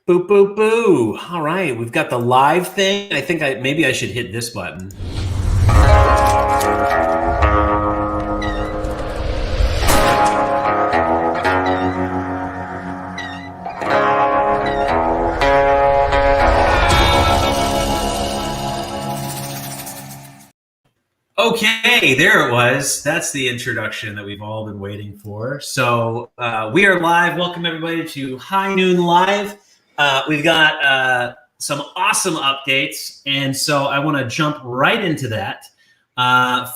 Boo, boo, boo. All right, we've got the live thing. I think maybe I should hit this button. Okay, there it was. That's the introduction that we've all been waiting for. So we are live. Welcome everybody to High Noon Live. We've got some awesome updates, and so I want to jump right into that.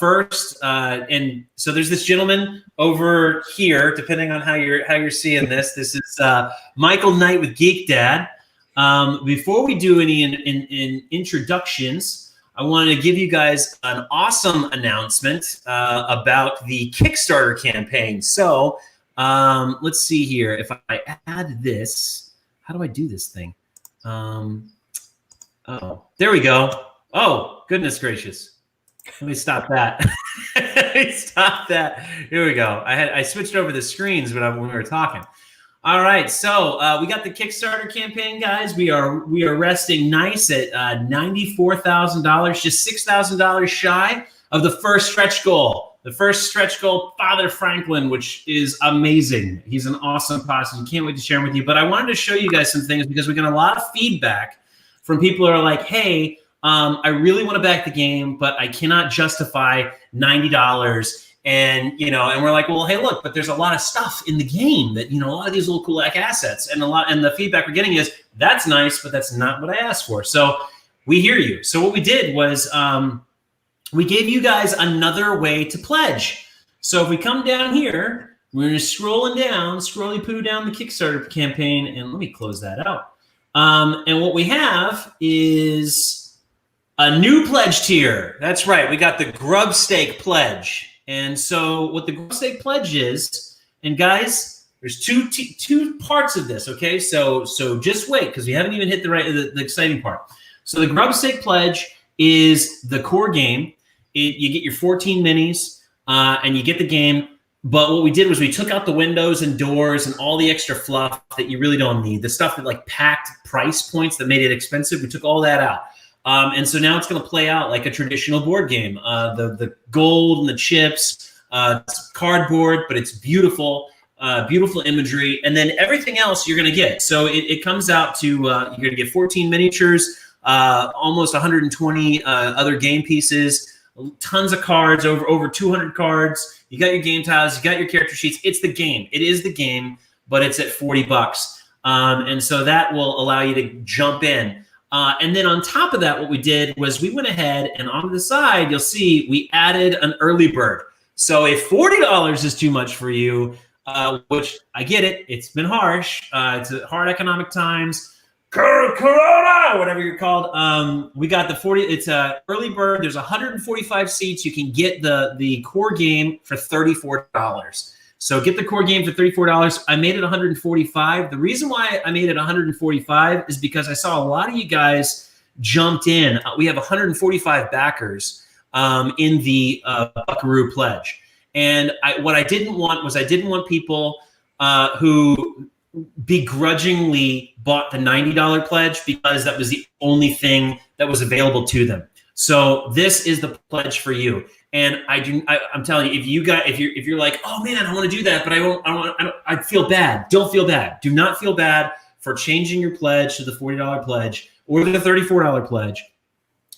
First, and so there's this gentleman over here. Depending on how you're seeing this, this is Michael Knight with GeekDad. Before we do any introductions, I want to give you guys an awesome announcement about the Kickstarter campaign. So let's see here. If I add this, how do I do this thing? Oh, there we go. Oh, goodness gracious. Let me stop that. Let me stop that. Here we go. I switched over the screens when we were talking. All right, so we got the Kickstarter campaign, guys. We are resting nice at $94,000, just $6,000 shy of the first stretch goal. The first stretch goal, Father Franklin, which is amazing. He's an awesome person. Can't wait to share him with you. But I wanted to show you guys some things because we got a lot of feedback from people who are like, hey, I really want to back the game, but I cannot justify $90. And, and we're like, well, hey, look, but there's a lot of stuff in the game that, a lot of these little cool assets and the feedback we're getting is that's nice, but that's not what I asked for. So we hear you. So what we did was we gave you guys another way to pledge. So if we come down here, we're just scrolly poo down the Kickstarter campaign. And let me close that out. And what we have is a new pledge tier. That's right. We got the Grub Steak pledge. And so what the Grub Steak pledge is, and guys, there's two parts of this, okay? So just wait, because we haven't even hit the exciting part. So the Grub Steak pledge is the core game. You get your 14 minis, and you get the game. But what we did was we took out the windows and doors and all the extra fluff that you really don't need, the stuff that like packed price points that made it expensive. We took all that out. And so now it's going to play out like a traditional board game. The gold and the chips, it's cardboard, but it's beautiful, beautiful imagery. And then everything else you're going to get. So it comes out to, you're going to get 14 miniatures, almost 120 other game pieces, tons of cards, over 200 cards. You got your game tiles, you got your character sheets. It's the game. It is the game, but it's at $40. And so that will allow you to jump in. And then on top of that, what we did was we went ahead and on the side, you'll see we added an early bird. So if $40 is too much for you, which I get it, it's been harsh. It's a hard economic times. Corona, whatever you're called. We got the 40. It's a early bird. There's 145 seats. You can get the core game for $34. So get the core game for $34. I made it $145. The reason why I made it $145 is because I saw a lot of you guys jumped in. We have 145 backers in the Buckaroo Pledge. And what I didn't want was people who begrudgingly bought the $90 pledge because that was the only thing that was available to them. So this is the pledge for you. And I'm telling you, if you're like, oh man, I want to do that, but I feel bad. Don't feel bad. Do not feel bad for changing your pledge to the $40 pledge or the $34 pledge.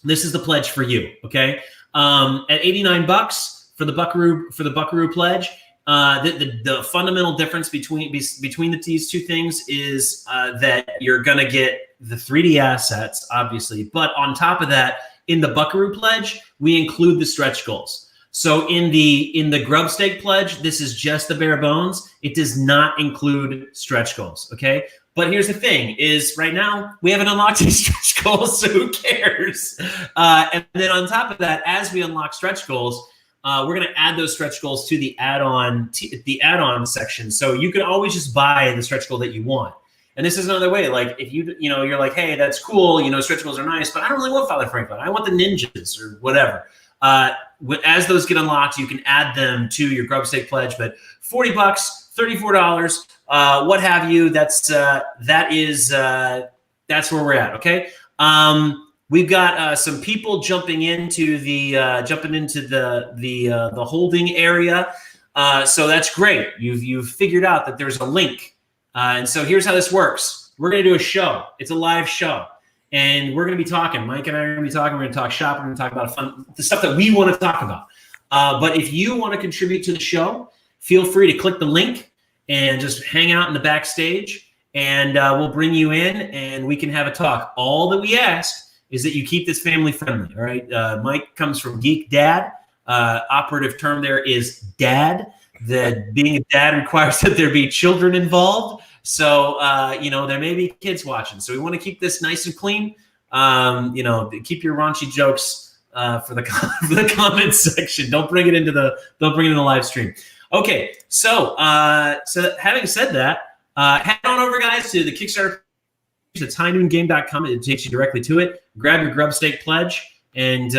This is the pledge for you. Okay. At $89 for the Buckaroo pledge. The fundamental difference between these two things is that you're gonna get the 3D assets, obviously, but on top of that, in the Buckaroo pledge, we include the stretch goals. So in the Grub Steak pledge, this is just the bare bones. It does not include stretch goals, okay? But here's the thing is right now, we haven't unlocked any stretch goals, so who cares? And then on top of that, as we unlock stretch goals, we're gonna add those stretch goals to the add-on section. So you can always just buy the stretch goal that you want. And this is another way, like if you're like, hey, that's cool, stretch goals are nice, but I don't really want Father Franklin. I want the ninjas or whatever. As those get unlocked, you can add them to your grub stake pledge. But $40, $34, what have you? That's where we're at. Okay. We've got some people jumping into the holding area. So that's great. You've figured out that there's a link. And so here's how this works. We're going to do a show. It's a live show. And we're going to be talking. Mike and I are going to be talking. We're going to talk shop. We're going to talk about the stuff that we want to talk about. But if you want to contribute to the show, feel free to click the link and just hang out in the backstage. And we'll bring you in and we can have a talk. All that we ask is that you keep this family friendly. All right. Mike comes from GeekDad. Operative term there is dad. That being a dad requires that there be children involved. So, there may be kids watching. So we want to keep this nice and clean. Keep your raunchy jokes for the comment section. Don't bring it into the live stream. Okay. So having said that, head on over, guys, to the Kickstarter. It's highnoongame.com. It takes you directly to it. Grab your grub stake pledge and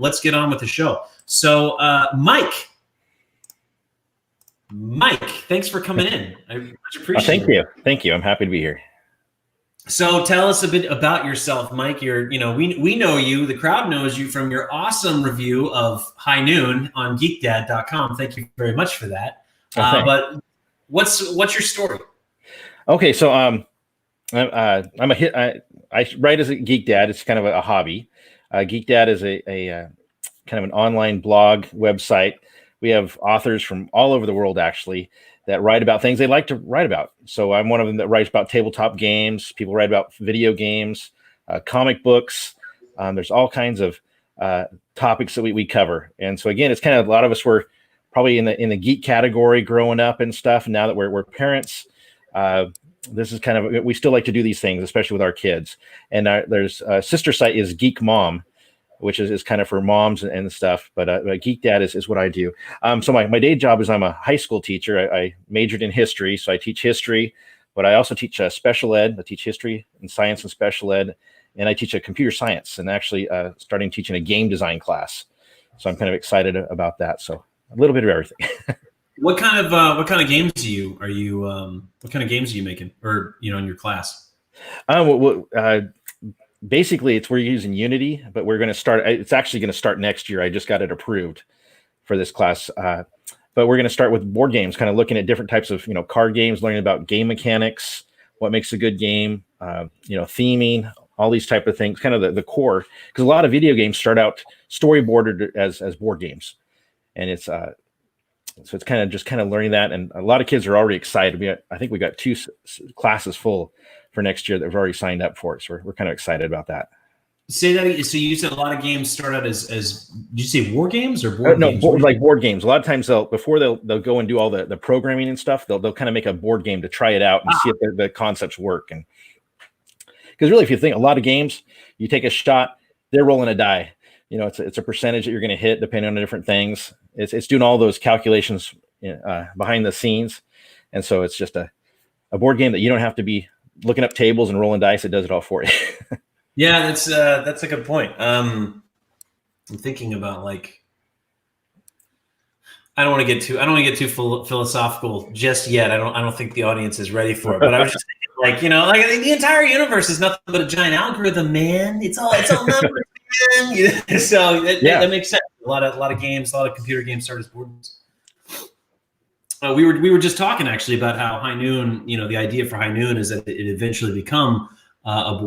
let's get on with the show. So, Mike, thanks for coming in. I much appreciate it. Thank you. I'm happy to be here. So tell us a bit about yourself, Mike. We know you, the crowd knows you from your awesome review of High Noon on geekdad.com. Thank you very much for that. But what's your story? Okay. So, I write as a GeekDad. It's kind of a hobby. GeekDad is a kind of an online blog website. We have authors from all over the world, actually, that write about things they like to write about. So I'm one of them that writes about tabletop games. People write about video games, comic books. There's all kinds of topics that we cover. And so, again, it's kind of a lot of us were probably in the geek category growing up and stuff. And now that we're parents, this is kind of, we still like to do these things, especially with our kids. And there's a sister site is Geek Mom, which is kind of for moms and stuff. But GeekDad is what I do. So my day job is I'm a high school teacher. I majored in history, so I teach history, but I also teach special ed. I teach history and science and special ed, and I teach a computer science and actually starting teaching a game design class. So I'm kind of excited about that. So a little bit of everything. What kind of games are you what kind of games are you making, or in your class? Basically, we're using Unity, but we're going to start. It's actually going to start next year. I just got it approved for this class. But we're going to start with board games, kind of looking at different types of card games, learning about game mechanics, what makes a good game, theming, all these type of things, kind of the core. Because a lot of video games start out storyboarded as board games, and it's so it's kind of learning that. And a lot of kids are already excited. I think we got 2 classes full for next year that have already signed up for it. So we're kind of excited about that. Say that. So you said a lot of games start out as did you say war games or board games? No, like board games. A lot of times before they'll go and do all the programming and stuff, they'll kind of make a board game to try it out and see if the concepts work. And because really, if you think a lot of games, you take a shot, they're rolling a die. It's a percentage that you're going to hit depending on the different things. It's doing all those calculations behind the scenes. And so it's just a board game that you don't have to be looking up tables and rolling dice. It does it all for you. Yeah, that's a good point. I'm thinking about I don't want to get too philosophical just yet. I don't think the audience is ready for it. But I was just thinking, the entire universe is nothing but a giant algorithm, man. It's all numbers, man. So that makes sense. A lot of games, a lot of computer games start as board games. We were just talking actually about how High Noon, the idea for High Noon is that it eventually become a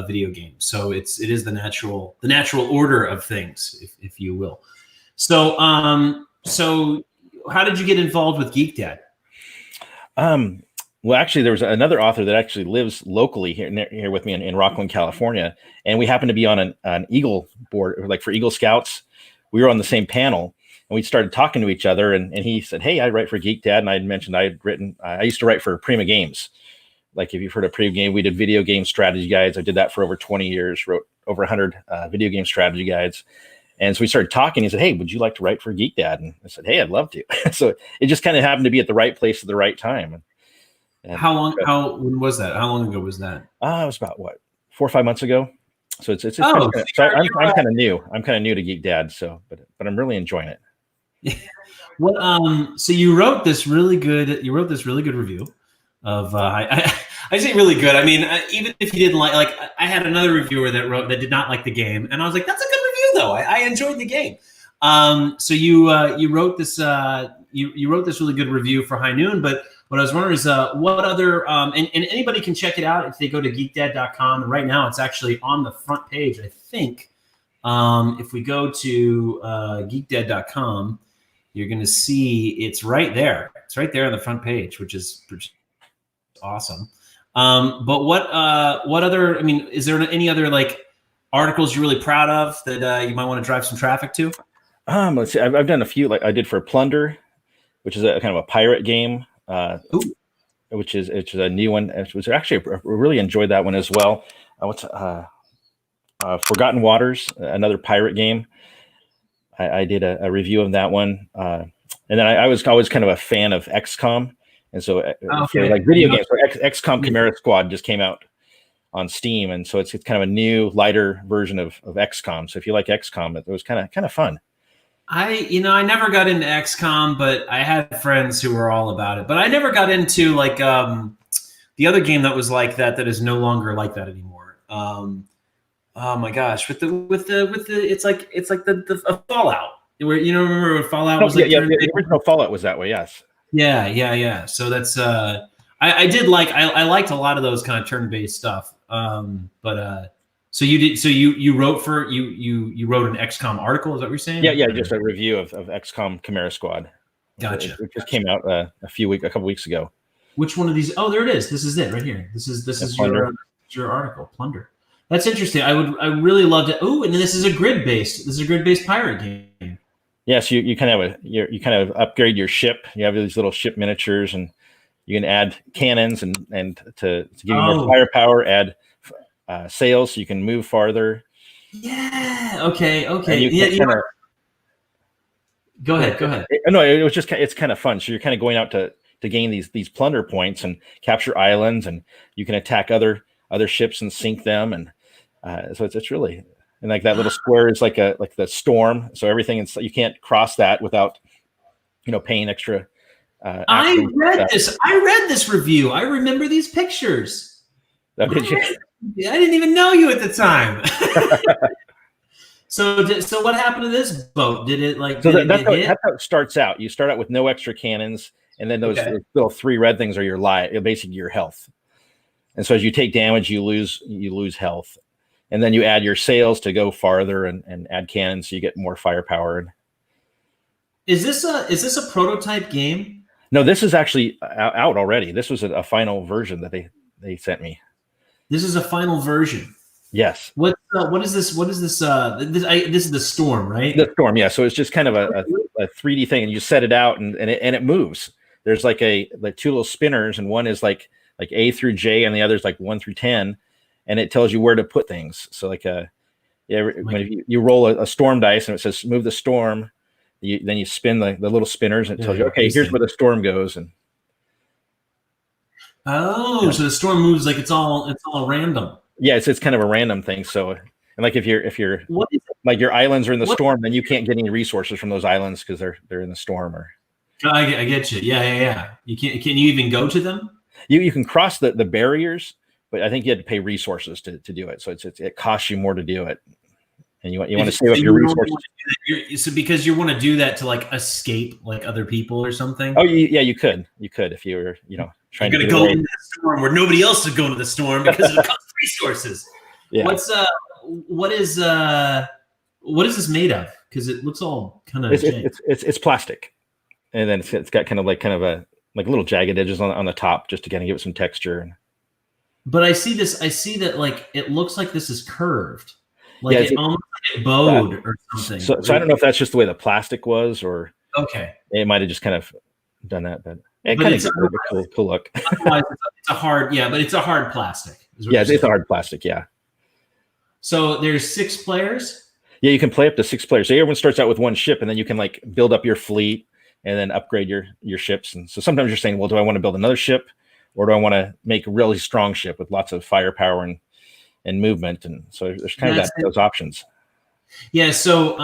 video game. So it is the natural order of things, if you will. So how did you get involved with GeekDad? Well, actually, there was another author that actually lives locally here with me in Rockland, California, and we happened to be on an Eagle board, like for Eagle Scouts. We were on the same panel. And we started talking to each other, and he said, "Hey, I write for GeekDad," and I had mentioned I used to write for Prima Games. Like if you've heard of Prima Game, we did video game strategy guides. I did that for over 20 years. Wrote over 100 video game strategy guides, and so we started talking. He said, "Hey, would you like to write for GeekDad?" And I said, "Hey, I'd love to." So it just kind of happened to be at the right place at the right time. And when was that? How long ago was that? It was about 4 or 5 months ago. So it's Oh, I'm kind of new. I'm kind of new to Geek Dad, so but I'm really enjoying it. what so you wrote this really good review of I say really good. I mean, even if you didn't like I had another reviewer that did not like the game, and I was like, that's a good review though. I enjoyed the game. So you wrote this you wrote this really good review for High Noon, but what I was wondering is what other and anybody can check it out if they go to geekdad.com. And right now it's actually on the front page, I think. If we go to geekdad.com, you're going to see it's right there. It's right there on the front page, which is awesome. But what other? I mean, is there any other like articles you're really proud of that you might want to drive some traffic to? Let's see. I've done a few, like I did for Plunder, which is a kind of a pirate game, which is a new one. Which actually I really enjoyed that one as well. What's Forgotten Waters, another pirate game. I did a review of that one, and then I was always kind of a fan of XCOM, and so for like video games, XCOM Chimera Squad just came out on Steam, and so it's kind of a new, lighter version of XCOM. So if you like XCOM, it was kind of fun. I never got into XCOM, but I had friends who were all about it. But I never got into like the other game that was like that is no longer like that anymore. Oh my gosh, with the it's like the Fallout, where remember when Fallout was like the original Fallout was that way, yes. Yeah. So that's I did like I liked a lot of those kind of turn-based stuff. But so you wrote you wrote an XCOM article, is that what you're saying? Yeah, just a review of XCOM Chimera Squad. Gotcha. It just came out a couple weeks ago. Which one of these? Oh, there it is. This is it right here. This is your article, Plunder. That's interesting. I really love it. Oh, and this is a grid-based pirate game. Yes, you kind of upgrade your ship. You have these little ship miniatures, and you can add cannons and to give you more firepower. Add sails so you can move farther. Yeah. Okay. Go ahead. No, it's kind of fun. So you're kind of going out to gain these plunder points and capture islands, and you can attack other ships and sink them, and so it's really, and like that little square is like the storm, so everything you can't cross that without paying extra. I read this review. I remember these pictures. Did you? I didn't even know you at the time. So what happened to this boat? Did it like? That's how it starts out. You start out with no extra cannons, and then those little three red things are your life, basically your health. And so as you take damage, you lose health, and then you add your sails to go farther and add cannons, so you get more firepower. Is this a prototype game? No, this is actually out already. This was a final version that they sent me. This is a final version. Yes. What is this? This is the Storm, right? The Storm, yeah. So it's just kind of a 3D thing, and you set it out, and it moves. There's like two little spinners, and one is like A through J, and the other is like 1 through 10, and it tells you where to put things. So when you roll a storm dice, and it says move the storm, then you spin the little spinners, and it tells you, okay, here's where the storm goes. And so the storm moves like it's all random. Yeah, it's kind of a random thing. So, and like if you're like your islands are in the storm, then you can't get any resources from those islands because they're in the storm. Or I get you. Yeah. You can't. Can you even go to them? You can cross the barriers, but I think you had to pay resources to do it. So it costs you more to do it, and you want to save up your resources. So because you want to do that to like escape like other people or something. Oh yeah, you could if you were trying to go into the storm where nobody else is going to the storm because it costs resources. Yeah. What is this made of? Because it looks all kind of it's plastic, and then it's got kind of a little jagged edges on the top just to kind of give it some texture. But I see that like it looks like this is curved, like it almost like it bowed or something. So I don't know if that's just the way the plastic was, or it might have just kind of done that, but it kind of gives a cool look. Otherwise, it's a hard plastic. Yeah, it's a hard plastic. Yeah. So there's 6 players. Yeah, you can play up to 6 players. So everyone starts out with one ship, and then you can like build up your fleet and then upgrade your ships. And so sometimes you're saying, well, do I want to build another ship, or do I want to make a really strong ship with lots of firepower and movement, and so there's kind of those options. Yeah, so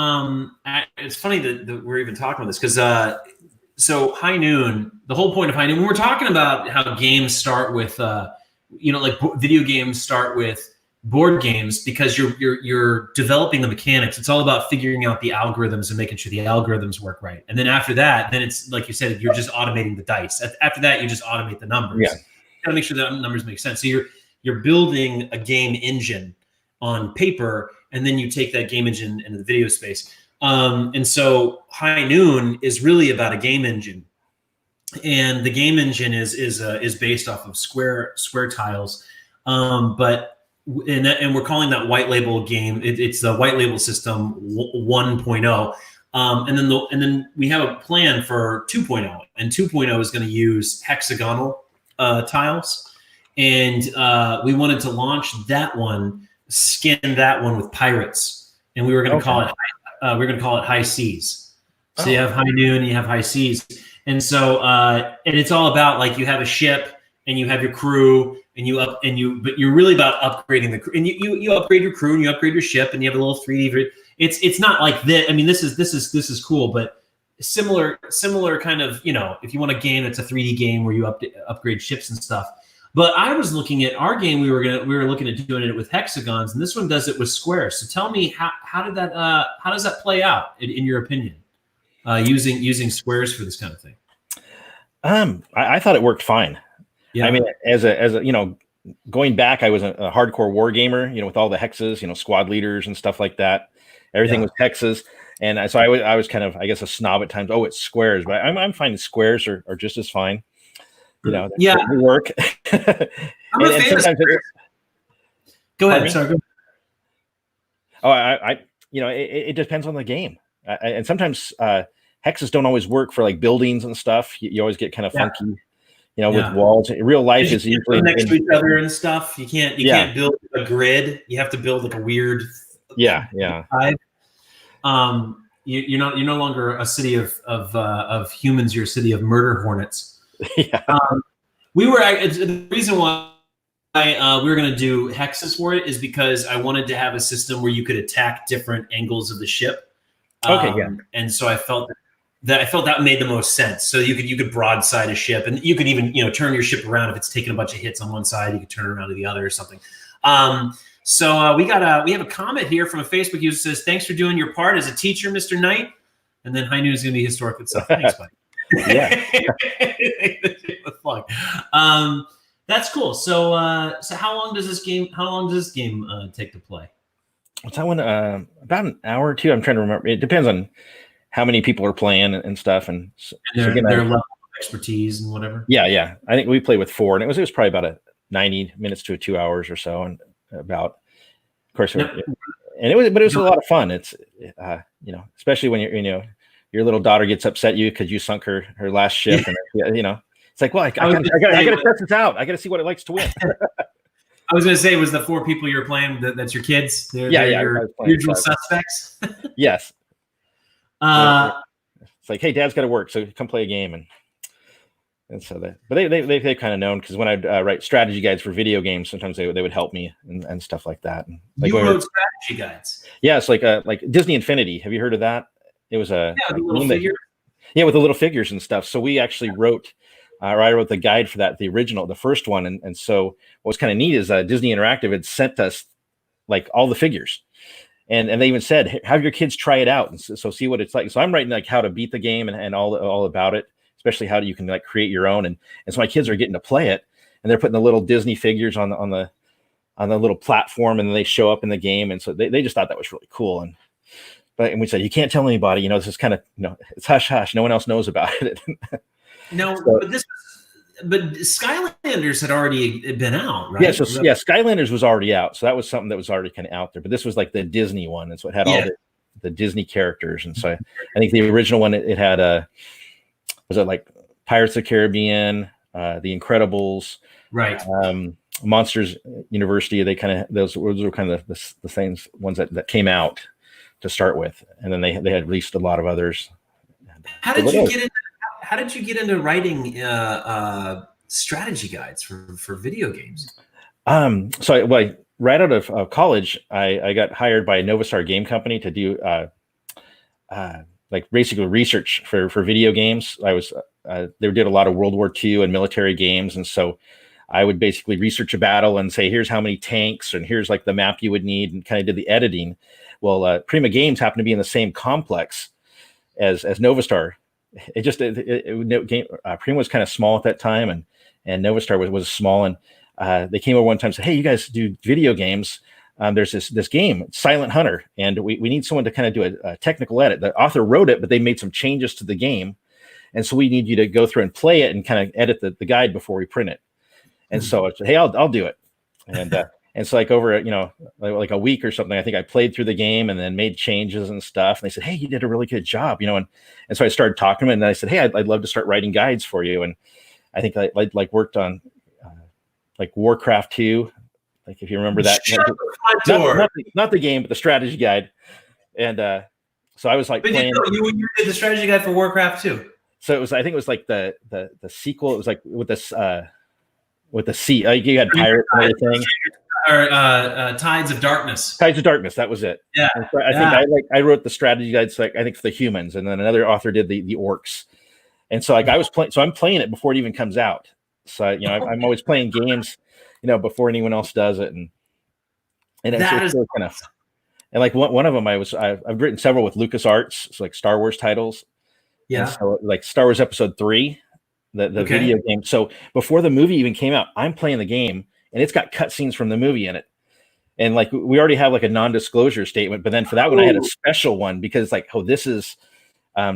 it's funny that we're even talking about this because so High Noon, the whole point of High Noon, when we're talking about how games start with, like video games start with board games because you're developing the mechanics. It's all about figuring out the algorithms and making sure the algorithms work right. And then after that, then it's like you said, you're just automating the dice. After that, you just automate the numbers. Yeah. You gotta make sure that numbers make sense. So you're building a game engine on paper, and then you take that game engine into the video space. And so High Noon is really about a game engine, and the game engine is based off of square tiles, but we're calling that white label game. It's the white label system 1.0. And then we have a plan for 2.0, and 2.0 is going to use hexagonal tiles, and we wanted to launch that one, skin that one with pirates, and we were going to call it High Seas. So you have High Noon, and you have High Seas, and so and it's all about like you have a ship and you have your crew, but you're really about upgrading the crew, and you upgrade your crew and you upgrade your ship, and you have a little 3D. It's not like this. I mean, this is cool, but similar kind of, if you want a game that's a 3D game where you upgrade ships and stuff. But I was looking at our game. We were looking at doing it with hexagons, and this one does it with squares. So tell me, how does that play out in your opinion? Using squares for this kind of thing. I thought it worked fine. Yeah. I mean, as a going back, I was a hardcore war gamer. With all the hexes, squad leaders and stuff like that. Everything was hexes, and so I was kind of, I guess, a snob at times. Oh, it's squares, but I'm finding squares are just as fine. They work. I'm a fan of squares. Go ahead. Sorry. Oh, it depends on the game, and sometimes hexes don't always work for like buildings and stuff. You always get kind of funky, with walls. Real life is usually next to each other and stuff. You can't build a grid. You have to build like a weird. Yeah. You're no longer a city of humans. You're a city of murder hornets. Yeah. The reason why we were going to do hexes for it is because I wanted to have a system where you could attack different angles of the ship. And so I felt that made the most sense. So you could broadside a ship, and you could even turn your ship around if it's taking a bunch of hits on one side. You could turn it around to the other or something. So we have a comment here from a Facebook user that says, "Thanks for doing your part as a teacher, Mr. Knight." And then High Noon is going to be historic itself. Thanks, buddy. Yeah. That's cool. So how long does this game take to play? What's that one? About an hour or two. I'm trying to remember. It depends on how many people are playing and stuff, and their level of expertise and whatever. Yeah. I think we played with 4, and it was probably about 90 minutes to 2 hours or so, and about, of course, but it was a lot of fun. It's especially when your little daughter gets upset you because you sunk her last ship, and it's like, well, I gotta test this out. I gotta see what it likes to win. I was gonna say, was the 4 people you're playing that's your kids? They're your usual suspects. Yes. It's like, hey, Dad's got to work, so come play a game, and so that. But they've kind of known, because when I'd write strategy guides for video games, sometimes they would help me and stuff like that. And you wrote strategy guides. Yeah, it's like Disney Infinity. Have you heard of that? It was the little figures. Yeah, with the little figures and stuff. So we actually wrote. I wrote the guide for that, the first one, and so what was kind of neat is Disney Interactive had sent us like all the figures, and they even said, have your kids try it out and so see what it's like. So I'm writing like how to beat the game and all about it, especially how you can like create your own, and so my kids are getting to play it, and they're putting the little Disney figures on the little platform, and then they show up in the game, and so they just thought that was really cool. And we said, you can't tell anybody, this is kind of it's hush hush, no one else knows about it. No, but Skylanders had already been out, right? Yeah, Skylanders was already out, so that was something that was already kind of out there. But this was like the Disney one, and so it had all the Disney characters. And so I think the original one it had was it like Pirates of the Caribbean, The Incredibles, right? Monsters University. They kind of those were kind of the same ones that came out to start with, and then they had released a lot of others. How did you get into writing strategy guides for video games? So right out of college, I got hired by a Novastar game company to do like basically research for video games. I was they did a lot of World War II and military games, and so I would basically research a battle and say, here's how many tanks, and here's like the map you would need, and kind of did the editing. Well, Prima Games happened to be in the same complex as Novastar. Prima was kind of small at that time, and Novastar was small, and they came over one time and said, hey, you guys do video games. There's this game, Silent Hunter, and we need someone to kind of do a technical edit. The author wrote it, but they made some changes to the game. And so we need you to go through and play it and kind of edit the guide before we print it. And so I said, hey, I'll do it. And so like over, like a week or something, I think I played through the game and then made changes and stuff. And they said, hey, you did a really good job, and so I started talking to them, and I said, hey, I'd love to start writing guides for you. And I think I like worked on like Warcraft 2, like if you remember that. Not the game, but the strategy guide. And so I was like playing. You did the strategy guide for Warcraft 2. So I think it was like the sequel. It was like with this with the sea. You had pirates and everything. Or Tides of Darkness. Tides of Darkness. That was it. Yeah. So I think I wrote the strategy guides. Like I think for the humans, and then another author did the orcs. And so like I was playing. So I'm playing it before it even comes out. So I'm always playing games, before anyone else does it, and it's really kind of. And like one of them, I've written several with LucasArts, so like Star Wars titles. Yeah. And so like Star Wars Episode 3, the video game. So before the movie even came out, I'm playing the game, and it's got cutscenes from the movie in it. And like we already have like a non-disclosure statement, but then for that one, I had a special one because like, this is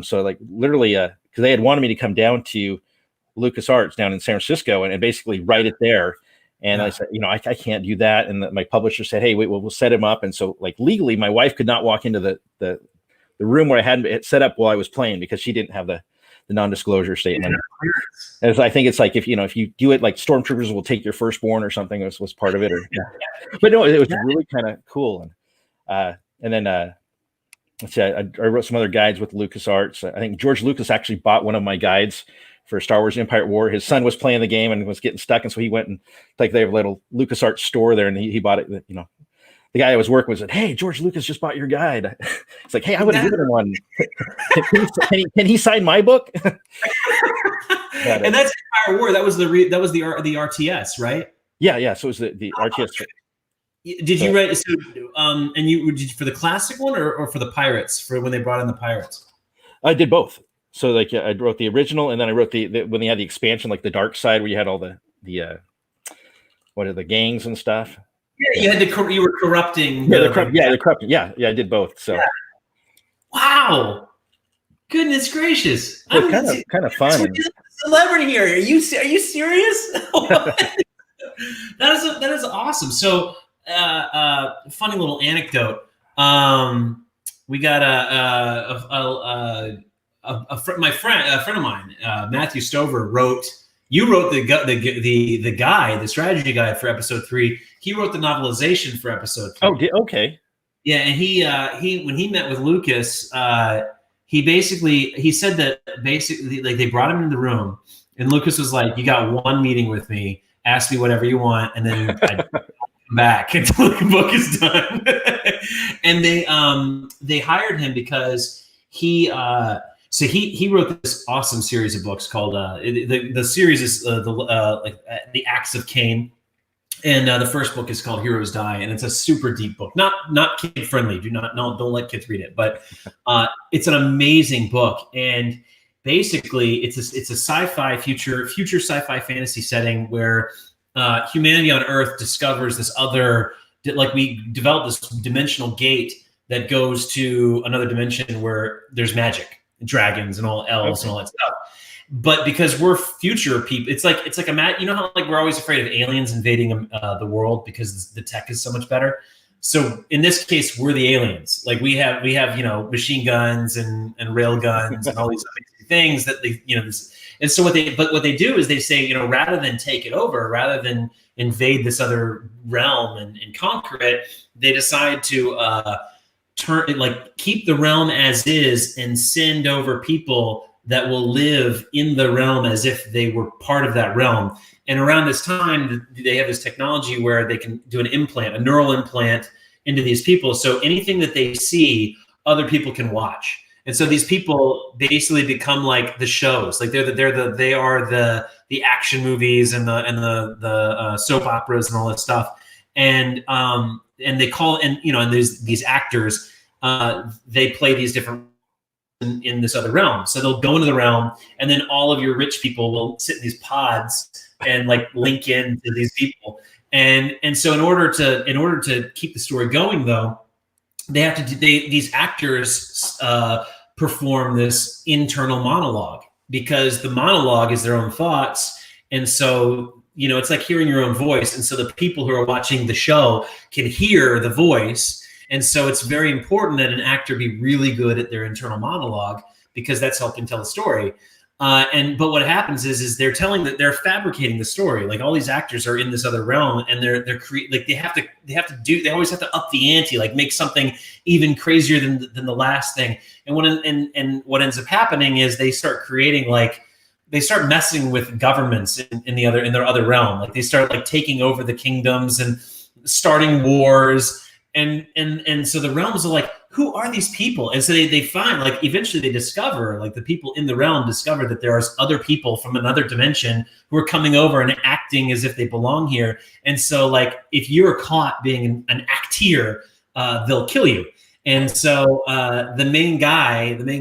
so like literally because they had wanted me to come down to LucasArts down in San Francisco and basically write it there. And I said, I can't do that. And my publisher said, hey, wait, we'll set him up. And so like legally, my wife could not walk into the room where I hadn't it set up while I was playing because she didn't have the non-disclosure statement. As I think it's like if you do it, like stormtroopers will take your firstborn or something was part of it. But no, it was really kind of cool. And then let's see, I wrote some other guides with LucasArts. I think George Lucas actually bought one of my guides for Star Wars Empire at War. His son was playing the game and was getting stuck, and so he went and like they have a little LucasArts store there, and he bought it. The guy I was working with said, "Hey, George Lucas just bought your guide." It's like, "Hey, I would have given him one. Can he sign my book?" And that's Empire War. That was the RTS, right? Yeah. So it was the RTS. Did you write? So, and did you for the classic one or for the pirates for when they brought in the pirates? I did both. So like I wrote the original, and then I wrote the when they had the expansion, like the dark side, where you had all the what are the gangs and stuff. Yeah, you were corrupting. Yeah, the corrupting. Yeah, I did both. So, wow, goodness gracious! It's kind of fun. Celebrity here. Are you serious? That is awesome. So, funny little anecdote. We got a friend of mine, Matthew Stover, wrote. You wrote the guide, the strategy guide for episode 3. He wrote the novelization for episode 3. Oh, okay. Yeah, and he when he met with Lucas, he said that basically like they brought him into the room, and Lucas was like, "You got one meeting with me. Ask me whatever you want, and then I come back until the book is done." And they hired him because he. So he wrote this awesome series of books called the series is the Acts of Cain, and the first book is called Heroes Die, and it's a super deep book, not kid friendly. Don't let kids read it, but it's an amazing book, and basically it's a sci-fi future sci-fi fantasy setting where humanity on Earth discovers this other, like we developed this dimensional gate that goes to another dimension where there's magic. Dragons and all elves and all that stuff, but because we're future people, it's like how like we're always afraid of aliens invading the world because the tech is so much better. So in this case, we're the aliens. Like we have machine guns and rail guns and all these amazing things that they and so what they do is they say rather than take it over, rather than invade this other realm and conquer it, they decide to keep the realm as is and send over people that will live in the realm as if they were part of that realm. And around this time, they have this technology where they can do an implant, a neural implant into these people. So anything that they see, other people can watch. And so these people basically become like the shows, like they are the action movies and the soap operas and all that stuff. And they call, and and there's these actors, they play these different in this other realm. So they'll go into the realm, and then all of your rich people will sit in these pods and like link in to these people. And so in order to keep the story going, though, they have to these actors perform this internal monologue, because the monologue is their own thoughts. And so it's like hearing your own voice. And so the people who are watching the show can hear the voice. And so it's very important that an actor be really good at their internal monologue, because that's helping tell the story. But what happens is they're fabricating the story. Like all these actors are in this other realm, and they always have to up the ante, like make something even crazier than the last thing. And what ends up happening is they start messing with governments in their other realm. Like they start like taking over the kingdoms and starting wars. And so the realms are like, who are these people? And so they find, like, eventually they discover, like the people in the realm discover that there are other people from another dimension who are coming over and acting as if they belong here. And so like, if you're caught being an actor, they'll kill you. And so the main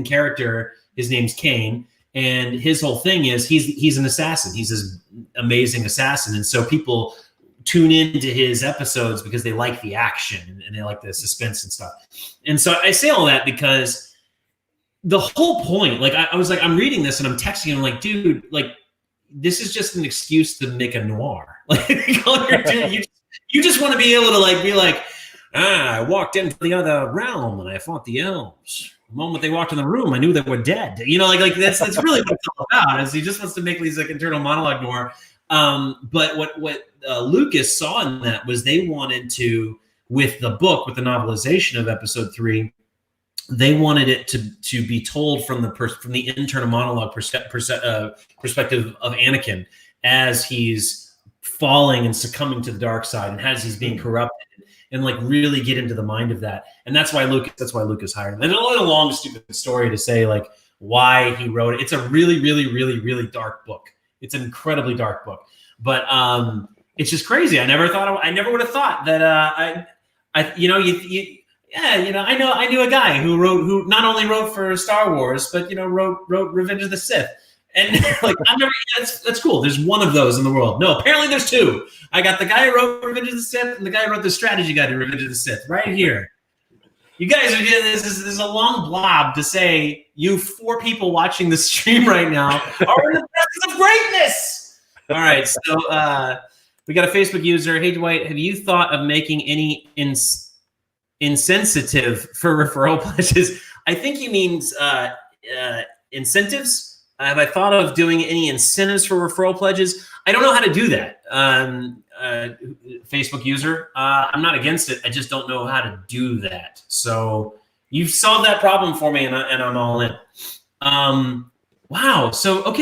character, his name's Kane. And his whole thing is he's an assassin. He's this amazing assassin. And so people tune into his episodes because they like the action and they like the suspense and stuff. And so I say all that because the whole point, like I was like, I'm reading this and I'm texting him like, dude, like this is just an excuse to make a noir. Like you just want to be able to like be like, I walked into the other realm and I fought the elves. The moment they walked in the room, I knew they were dead. Like that's really what it's all about. Is he just wants to make these like internal monologue noir. But what Lucas saw in that was they wanted to, with the novelization of episode 3, they wanted it to be told from the internal monologue perspective of Anakin as he's falling and succumbing to the dark side, and as he's being corrupted, and like really get into the mind of that. And that's why Lucas hired him. And it's a long, stupid story to say like why he wrote it. It's a really, really, really, really dark book. It's an incredibly dark book, but it's just crazy. I never would have thought that. I knew a guy who not only wrote for Star Wars, but wrote Revenge of the Sith, and like that's cool. There's one of those in the world. No, apparently there's two. I got the guy who wrote Revenge of the Sith and the guy who wrote the strategy guide to Revenge of the Sith right here. You guys are getting this is a long blob to say you 4 people watching the stream right now are in the presence of greatness. All right, so we got a Facebook user. Hey Dwight, have you thought of making any insensitive for referral pledges? I think he means incentives. Have I thought of doing any incentives for referral pledges? I don't know how to do that. Facebook user. I'm not against it. I just don't know how to do that. So you've solved that problem for me, and I'm all in. Wow. So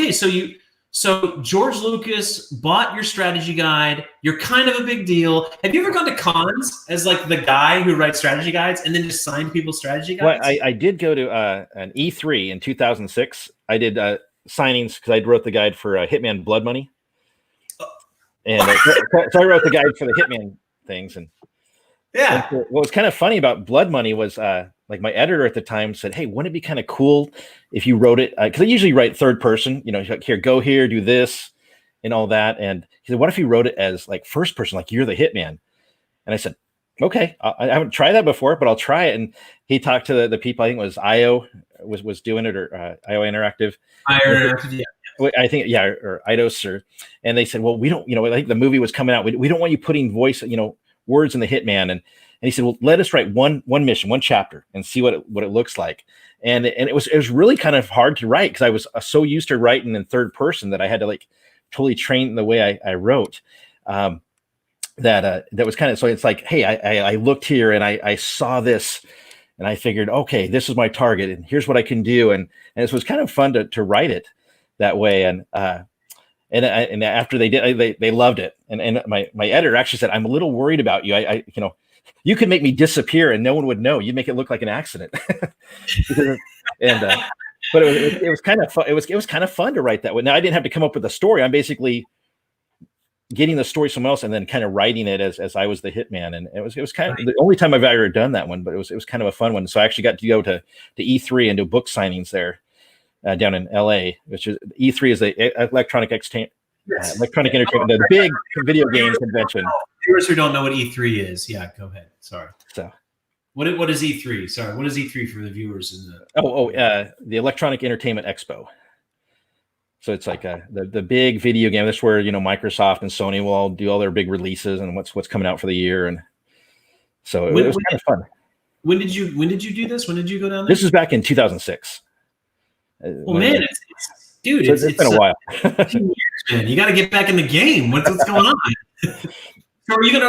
George Lucas bought your strategy guide. You're kind of a big deal. Have you ever gone to cons as like the guy who writes strategy guides and then just signed people's strategy guides? Well, I did go to an E3 in 2006. I did signings because I wrote the guide for Hitman Blood Money. And so I wrote the guide for the Hitman things. And yeah, what was kind of funny about Blood Money was like my editor at the time said, hey, wouldn't it be kind of cool if you wrote it? Because I usually write third person, like, here, go here, do this and all that. And he said, what if you wrote it as like first person, like you're the hitman? And I said, okay, I haven't tried that before, but I'll try it. And he talked to the people, I think it was IO was doing it, or IO Interactive. Yeah. I think, yeah, or IDOS, and they said, well, we don't, like the movie was coming out. We don't want you putting voice, words in the hitman. And he said, well, let us write one mission, one chapter, and see what it looks like. And it was really kind of hard to write because I was so used to writing in third person that I had to like totally train the way I wrote. That was kind of, so it's like, hey, I looked here and I saw this, And I figured, okay, this is my target, and here's what I can do. And it was kind of fun to write it that way. And after they did, they loved it. And my editor actually said, I'm a little worried about you. You could make me disappear and no one would know. You'd make it look like an accident. But it was kind of fun. It was kind of fun to write that way. Now I didn't have to come up with a story. I'm basically getting the story somewhere else and then kind of writing it as I was the hitman. And it was kind of the only time I've ever done that one, but it was kind of a fun one. So I actually got to go to E3 and do book signings there down in LA, which is E3 is the electronic entertainment, the big video games convention. Viewers who don't know what E3 is, yeah, go ahead. Sorry. So what is E3? Sorry, what is E3 for the viewers in the Electronic Entertainment Expo. So it's like the big video game. That's where Microsoft and Sony will all do all their big releases and what's coming out for the year. And so it was kind of fun. When did you do this? When did you go down there? This was back in 2006. Well, man, it's been a while. 2 years, man. You got to get back in the game. What's going on?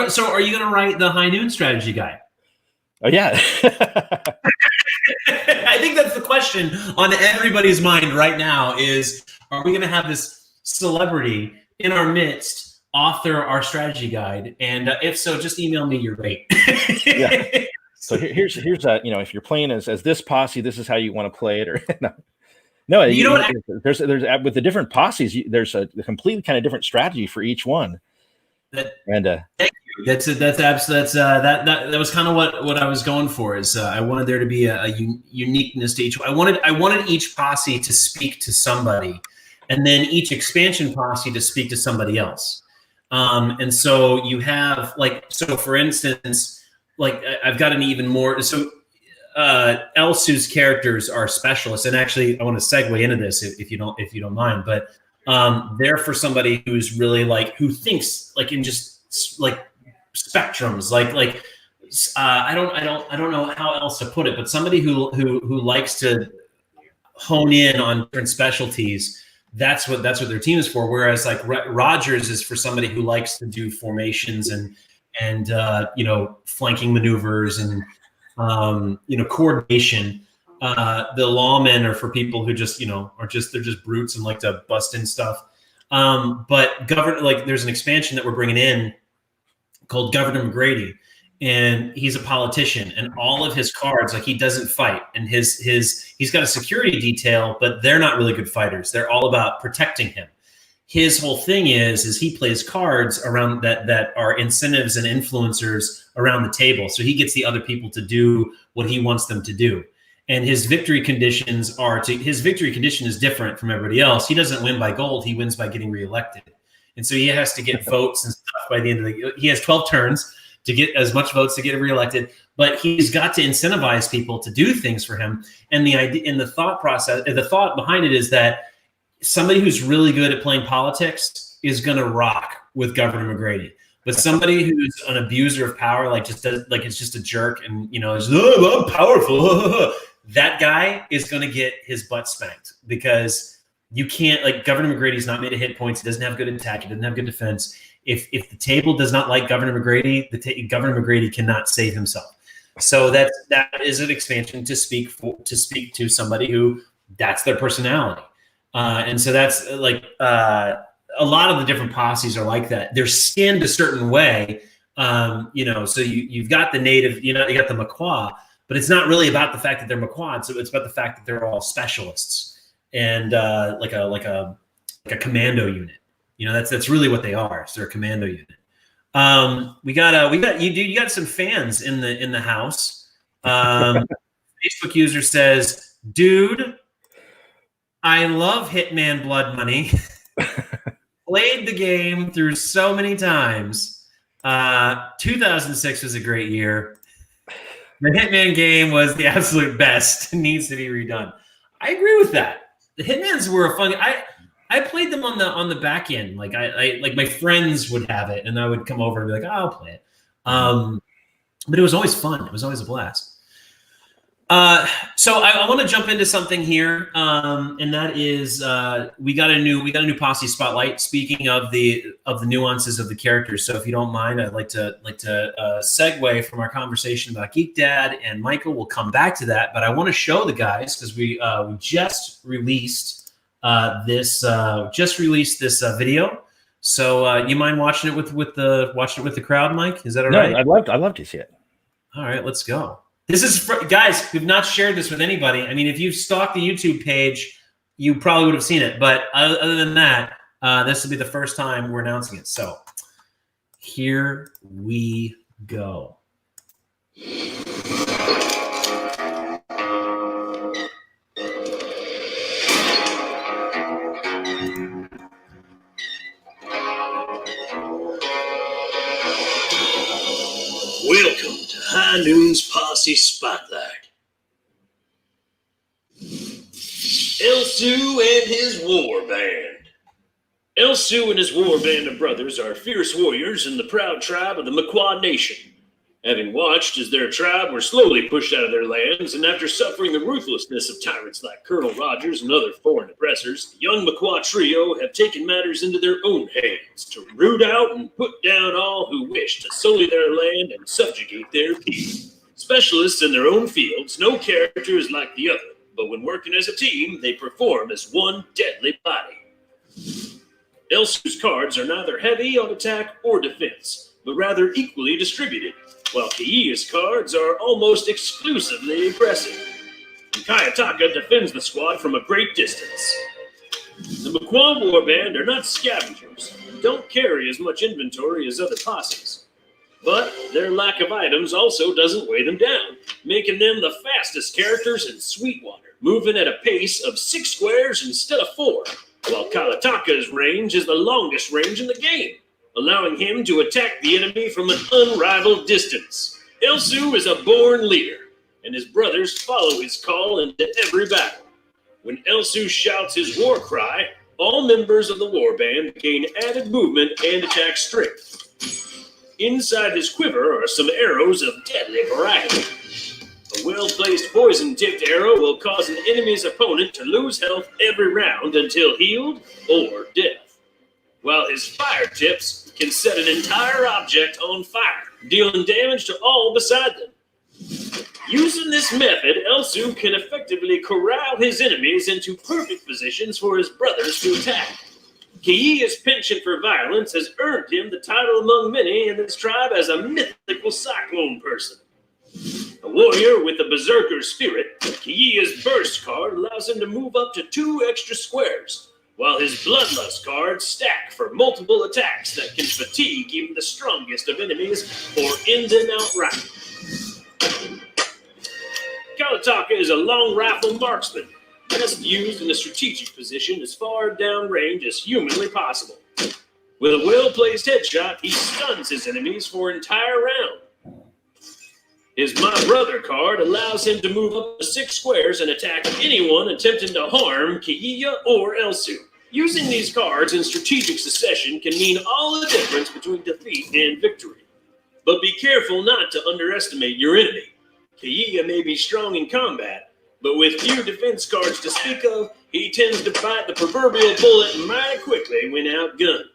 So are you gonna write the High Noon Strategy Guide? Oh yeah. I think that's the question on everybody's mind right now is, are we going to have this celebrity in our midst author our strategy guide? And if so, just email me your rate. Yeah. So here's if you're playing as this posse, this is how you want to play it. Or no, there's with the different posses, there's a completely kind of different strategy for each one. Thank you. That was kind of what I was going for. Is I wanted there to be a uniqueness to each. I wanted each posse to speak to somebody, and then each expansion posse to speak to somebody else. And so you have for instance, I've got an even more. So Elsu's characters are specialists, and actually I want to segue into this if you don't mind, but they're for somebody who's really who thinks in just spectrums, I don't know how else to put it, but somebody who likes to hone in on different specialties. That's what their team is for. Whereas Rogers is for somebody who likes to do formations and flanking maneuvers and coordination. The lawmen are for people who just they're just brutes and like to bust in stuff. But there's an expansion that we're bringing in called Governor McGrady, and he's a politician, and all of his cards, he doesn't fight, and he's got a security detail, but they're not really good fighters. They're all about protecting him. His whole thing is he plays cards around that are incentives and influencers around the table. So he gets the other people to do what he wants them to do. And his victory condition is different from everybody else. He doesn't win by gold. He wins by getting reelected. And so he has to get votes and stuff by the end of he has 12 turns to get as much votes to get reelected, but he's got to incentivize people to do things for him. And the idea in the thought process, the thought behind it is that somebody who's really good at playing politics is going to rock with Governor McGrady. But somebody who's an abuser of power, it's just a jerk and, I'm powerful. That guy is going to get his butt spanked because you can't, Governor McGrady's not made to hit points. He doesn't have good attack. He doesn't have good defense. If the table does not like Governor McGrady, Governor McGrady cannot save himself. So that is an expansion to speak to somebody who that's their personality. And so that's a lot of the different posses are like that. They're skinned a certain way, so you've got the native, you got the Maquis, but it's not really about the fact that they're Maquis. So it's about the fact that they're all specialists and like a commando unit. That's really what they are. So they're a commando unit. You got some fans in the house. Facebook user says, dude, I love Hitman Blood Money. Played the game through so many times. 2006 was a great year. The Hitman game was the absolute best. It needs to be redone. I agree with that. The Hitmans were a fun. I played them on the back end. I my friends would have it, and I would come over and be like, oh, I'll play it. But it was always fun. It was always a blast. So I want to jump into something here, and that is we got a new posse spotlight. Speaking of the nuances of the characters, so if you don't mind, I'd like to segue from our conversation about Geek Dad and Michael. We'll come back to that, but I want to show the guys because we just released this video. So you mind watching it with the crowd, Mike? Is that all right? I'd love to see it. All right, let's go. This is guys, we've not shared this with anybody. I mean, if you've stalked the YouTube page, you probably would have seen it. But other than that, this will be the first time we're announcing it. So here we go. Welcome to High Noon's Posse Spotlight. Elsu and his war band. Elsu and his war band of brothers are fierce warriors in the proud tribe of the Makwa Nation. Having watched as their tribe were slowly pushed out of their lands, and after suffering the ruthlessness of tyrants like Colonel Rogers and other foreign oppressors, the young Makwa trio have taken matters into their own hands to root out and put down all who wish to sully their land and subjugate their people. Specialists in their own fields, no character is like the other, but when working as a team, they perform as one deadly body. Elsu's cards are neither heavy on attack or defense, but rather equally distributed, while Kiyia's cards are almost exclusively aggressive. And Kayataka defends the squad from a great distance. The Makwa Warband are not scavengers, and don't carry as much inventory as other posses. But their lack of items also doesn't weigh them down, making them the fastest characters in Sweetwater, moving at a pace of 6 squares instead of 4, while Kayataka's range is the longest range in the game, allowing him to attack the enemy from an unrivaled distance. Elsu is a born leader, and his brothers follow his call into every battle. When Elsu shouts his war cry, all members of the warband gain added movement and attack strength. Inside his quiver are some arrows of deadly variety. A well-placed poison-tipped arrow will cause an enemy's opponent to lose health every round until healed or death, while his fire tips can set an entire object on fire, dealing damage to all beside them. Using this method, Elsu can effectively corral his enemies into perfect positions for his brothers to attack. Kiyia's penchant for violence has earned him the title among many in this tribe as a mythical cyclone person. A warrior with a berserker spirit, Kiyia's burst card allows him to move up to 2 extra squares, while his bloodlust cards stack for multiple attacks that can fatigue even the strongest of enemies or end them outright. Kayataka is a long rifle marksman, best used in a strategic position as far downrange as humanly possible. With a well-placed headshot, he stuns his enemies for an entire round. His My Brother card allows him to move up to 6 squares and attack anyone attempting to harm Kiyiya or Elsu. Using these cards in strategic succession can mean all the difference between defeat and victory. But be careful not to underestimate your enemy. Kiyiya may be strong in combat, but with few defense cards to speak of, he tends to bite the proverbial bullet mighty quickly when outgunned.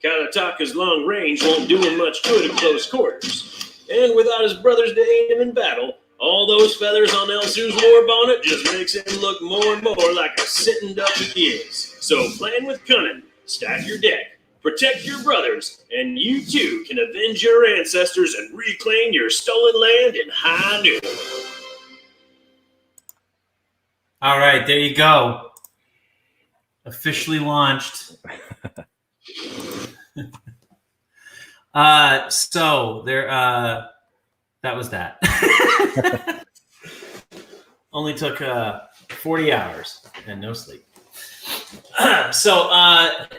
Kayataka's long range won't do him much good at close quarters. And without his brothers to aid him in battle, all those feathers on Elsu's war bonnet just makes him look more and more like a sitting duck he is. So plan with cunning, stack your deck, protect your brothers, and you too can avenge your ancestors and reclaim your stolen land in High Noon. All right, there you go. Officially launched. So there, that was that. Only took 40 hours and no sleep. So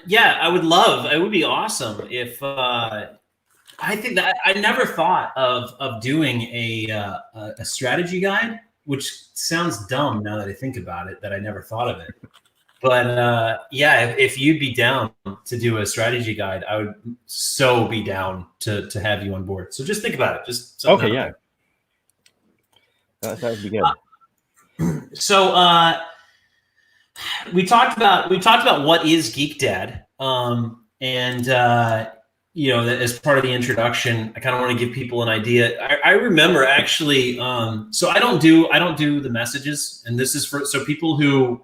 yeah, it would be awesome if I think that I never thought of doing a strategy guide, which sounds dumb now that I think about it, that I never thought of it. But yeah, if you'd be down to do a strategy guide, I would so be down to have you on board. So just think about it. Just okay, yeah, that would be good. So we talked about what is GeekDad, and as part of the introduction, I kind of want to give people an idea. I remember actually, so I don't do the messages, and this is for people who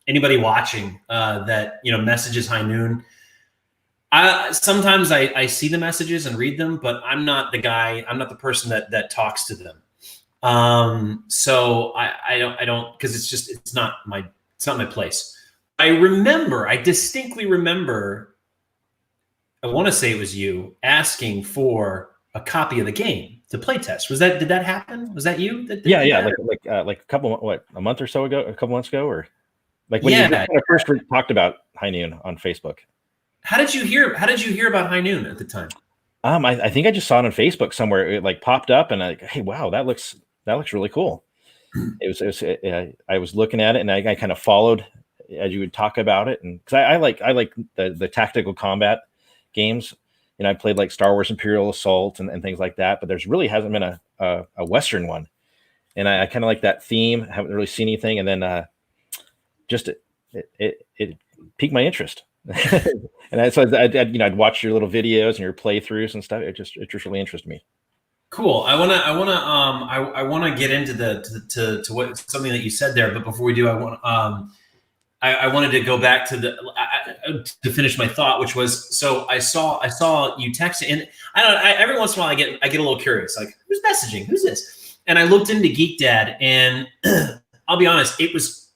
anybody watching that messages High Noon. Sometimes I see the messages and read them, but I'm not the guy. I'm not the person that talks to them. So I don't because it's not my place. I distinctly remember, I want to say it was you asking for a copy of the game to play test. Did that happen? Was that you? Yeah. Like a month or so ago, a couple months ago, or like when you kind of first talked about High Noon on Facebook. How did you hear about High Noon at the time? I think I just saw it on Facebook somewhere. It like popped up, and hey, wow, that looks really cool. I was looking at it, and I kind of followed as you would talk about it, and because I like the tactical combat games. I played like Star Wars Imperial Assault and things like that, but there's really hasn't been a Western one, and I kind of like that theme. Haven't really seen anything, and then just it piqued my interest. And so I'd watch your little videos and your playthroughs and stuff. It just really interested me. Cool. I want to get into to what something that you said there, but before we do, I wanted to go back to to finish my thought, which was, so I saw you text, and every once in a while I get a little curious, like, who's messaging? Who's this? And I looked into GeekDad, and I'll be honest, it was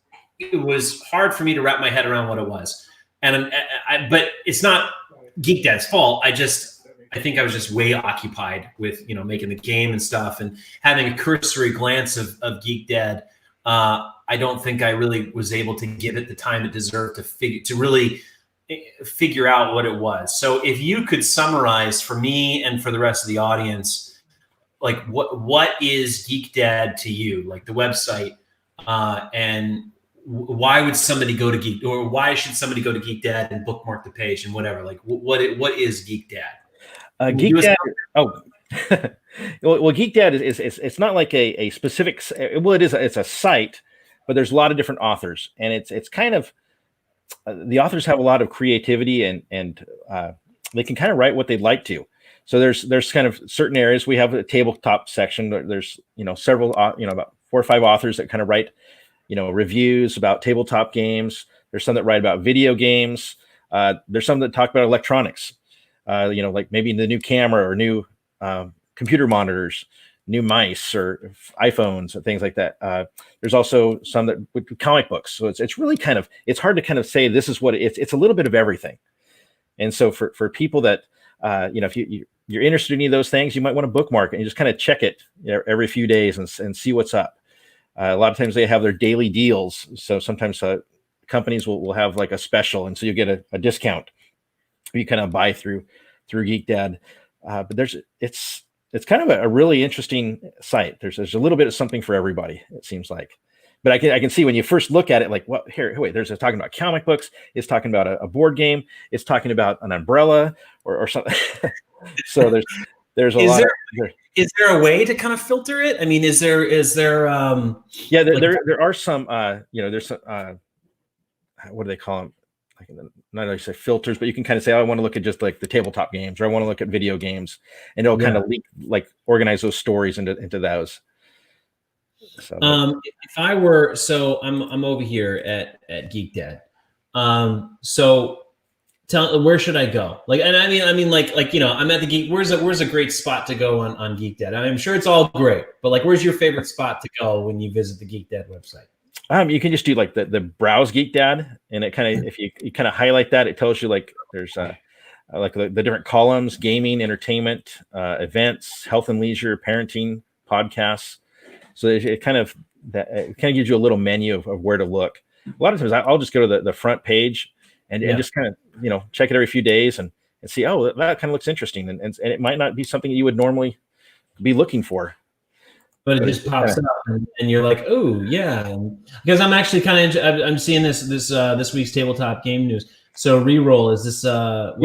hard for me to wrap my head around what it was. And but it's not GeekDad's fault. I think I was just way occupied with making the game and stuff, and having a cursory glance of GeekDad. I don't think I really was able to give it the time it deserved to really figure out what it was. So if you could summarize for me and for the rest of the audience, like what is GeekDad to you, like the website, and why would somebody go to Geek, or why should somebody go to GeekDad and bookmark the page and whatever? Like what is GeekDad? GeekDad. Well, GeekDad is it's not like a specific. Well, it's a site, but there's a lot of different authors, and it's kind of the authors have a lot of creativity, and they can kind of write what they'd like to. So there's kind of certain areas. We have a tabletop section. There's several about 4 or 5 authors that kind of write reviews about tabletop games. There's some that write about video games. There's some that talk about electronics. Like maybe the new camera or new computer monitors, new mice or iPhones and things like that. There's also some that with comic books. So it's really kind of, it's hard to kind of say this is what it's a little bit of everything. And so for people that, if you're interested in any of those things, you might want to bookmark it and just kind of check it every few days and see what's up. A lot of times they have their daily deals. So sometimes companies will have like a special, and so you get a discount. You kind of buy through GeekDad, but it's kind of a really interesting site. There's a little bit of something for everybody, it seems like. But I can see when you first look at it, like, what wait, there's talking about comic books, it's talking about a board game, it's talking about an umbrella or something. So there's a lot. Is there a way to kind of filter it? I mean, is there yeah, there are some there's some what do they call them? Like, not only say filters, but you can kind of say, I want to look at just like the tabletop games, or I want to look at video games, and it'll kind of organize those stories into those. So, if I were, so I'm over here at GeekDad. So where should I go? Like, and I mean, like I'm at the Geek. Where's a great spot to go on GeekDad? I'm sure it's all great, but like, where's your favorite spot to go when you visit the GeekDad website? You can just do like the browse GeekDad, and it kind of, if you kind of highlight that, it tells you like there's like the different columns: gaming, entertainment, events, health and leisure, parenting, podcasts. So it kind of gives you a little menu of where to look. A lot of times I'll just go to the front page and just kind of check it every few days and see, oh, that kind of looks interesting, and it might not be something you would normally be looking for. But it just pops up, and you're like, "Oh, yeah!" Because I'm actually kind of I'm seeing this week's tabletop game news. So Reroll is this? So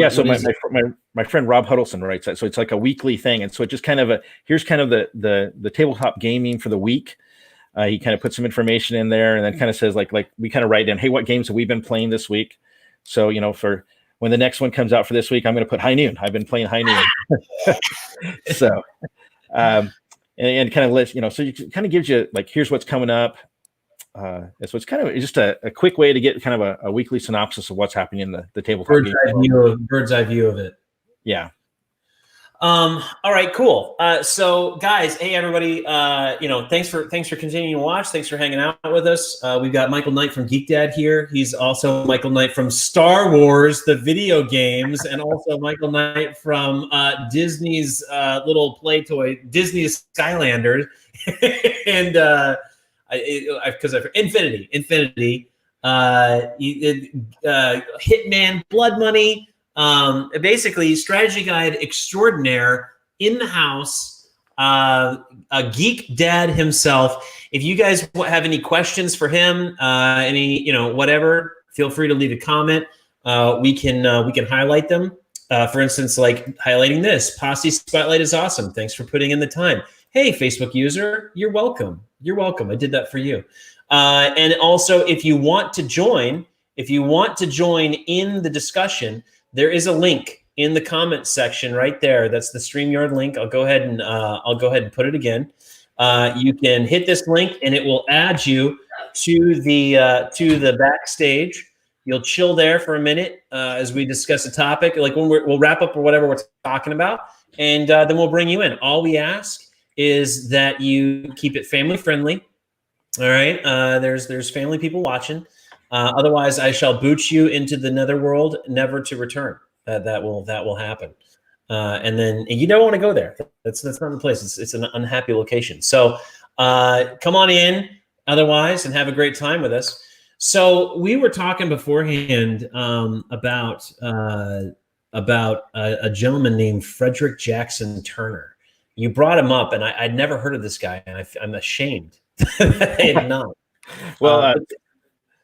my friend Rob Huddleston writes that. So it's like a weekly thing, and so it just kind of here's kind of the tabletop gaming for the week. He kind of puts some information in there, and then kind of says like we kind of write down, hey, what games have we been playing this week? So for when the next one comes out for this week, I'm going to put High Noon. I've been playing High Noon. So and kind of lets so it kind of gives you like, here's what's coming up. So it's kind of just a quick way to get kind of a weekly synopsis of what's happening in the tabletop game. Bird's eye view of it. Yeah. All right, cool. So guys, hey everybody, thanks for continuing to watch. Thanks for hanging out with us. We've got Michael Knight from GeekDad here. He's also Michael Knight from Star Wars, the video games, and also Michael Knight from Disney's little play toy, Disney's Skylanders, and because I've Infinity, Hitman, Blood Money. Basically, strategy guide extraordinaire in the house, a geek dad himself. If you guys have any questions for him, whatever, feel free to leave a comment. We can highlight them. For instance, like highlighting this Posse Spotlight is awesome. Thanks for putting in the time. Hey, Facebook user, you're welcome. You're welcome. I did that for you. And also, if you want to join in the discussion, there is a link in the comments section right there. That's the StreamYard link. I'll go ahead and put it again. You can hit this link and it will add you to the backstage. You'll chill there for a minute as we discuss a topic, like when we'll wrap up or whatever we're talking about, and then we'll bring you in. All we ask is that you keep it family friendly. All right. There's family people watching. Otherwise, I shall boot you into the netherworld, never to return. That will happen. And you don't want to go there. That's not the place. It's an unhappy location. So come on in. Otherwise, and have a great time with us. So we were talking beforehand about a gentleman named Frederick Jackson Turner. You brought him up, and I'd never heard of this guy, and I'm ashamed that I had not. Well.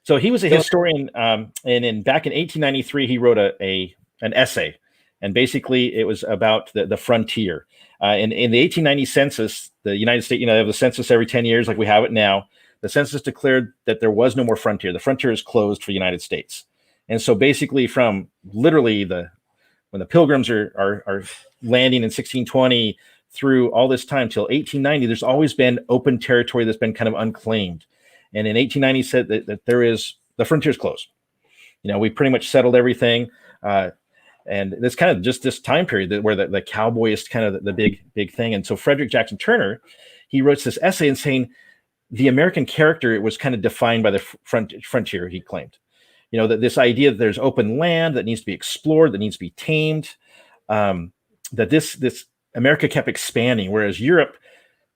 So he was a historian, and back in 1893, he wrote an essay, and basically it was about the frontier. In the 1890 census, the United States, they have the census every 10 years like we have it now. The census declared that there was no more frontier. The frontier is closed for the United States. And so basically from literally when the Pilgrims are landing in 1620 through all this time till 1890, there's always been open territory that's been kind of unclaimed. And in 1890 said that the frontier's closed. We pretty much settled everything. And it's kind of just this time period where the cowboy is kind of the big thing. And so Frederick Jackson Turner, he wrote this essay and saying the American character, it was kind of defined by the frontier, he claimed. That this idea that there's open land that needs to be explored, that needs to be tamed, that this America kept expanding, whereas Europe,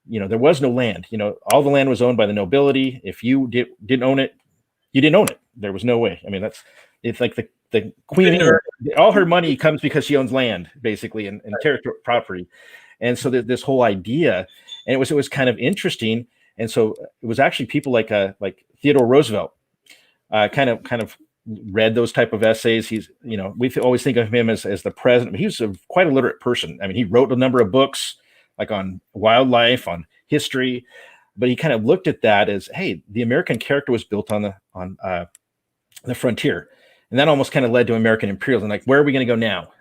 there was no land. All the land was owned by the nobility. If you didn't own it, you didn't own it. There was no way. I mean, it's like the Queen, all her money comes because she owns land, basically, and territory property. And so this whole idea, and it was kind of interesting. And so it was actually people like Theodore Roosevelt, kind of read those type of essays. He's, we always think of him as the president, but he was quite a literate person. I mean, he wrote a number of books, like on wildlife, on history, but he kind of looked at that as, hey, the American character was built on the frontier, and that almost kind of led to American imperialism. Like, where are we going to go now?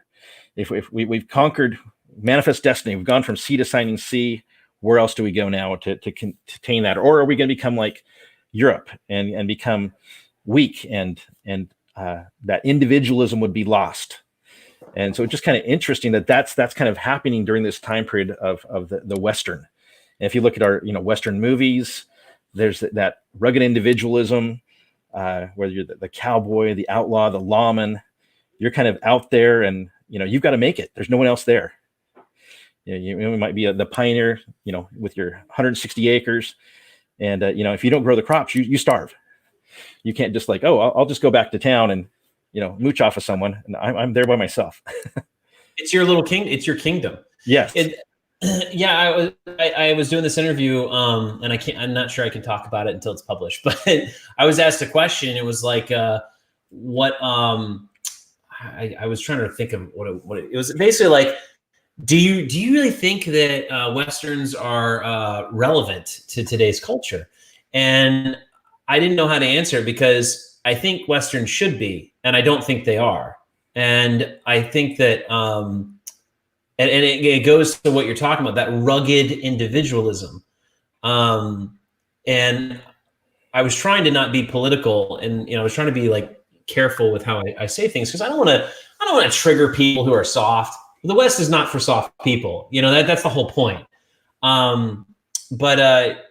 If we've conquered manifest destiny, we've gone from sea to shining sea. Where else do we go now to contain that? Or are we going to become like Europe and become weak and that individualism would be lost? And so it's just kind of interesting that's kind of happening during this time period of the Western. And if you look at our Western movies, there's that rugged individualism, whether you're the cowboy, the outlaw, the lawman, you're kind of out there, and you've got to make it. There's no one else there. You might be the pioneer, with your 160 acres, and if you don't grow the crops, you starve. You can't just like, oh, I'll just go back to town and mooch off of someone, and I'm there by myself. It's your little king. It's your kingdom. Yes. Yeah. I was doing this interview, and I'm not sure I can talk about it until it's published, but I was asked a question. It was like, what, I was trying to think of what it was basically like, do you really think that Westerns are relevant to today's culture? And I didn't know how to answer because I think Westerns should be, and I don't think they are. And I think that, and it goes to what you're talking about, that rugged individualism. And I was trying to not be political, and I was trying to be like careful with how I say things, because I don't want to trigger people who are soft. The West is not for soft people. That's the whole point. But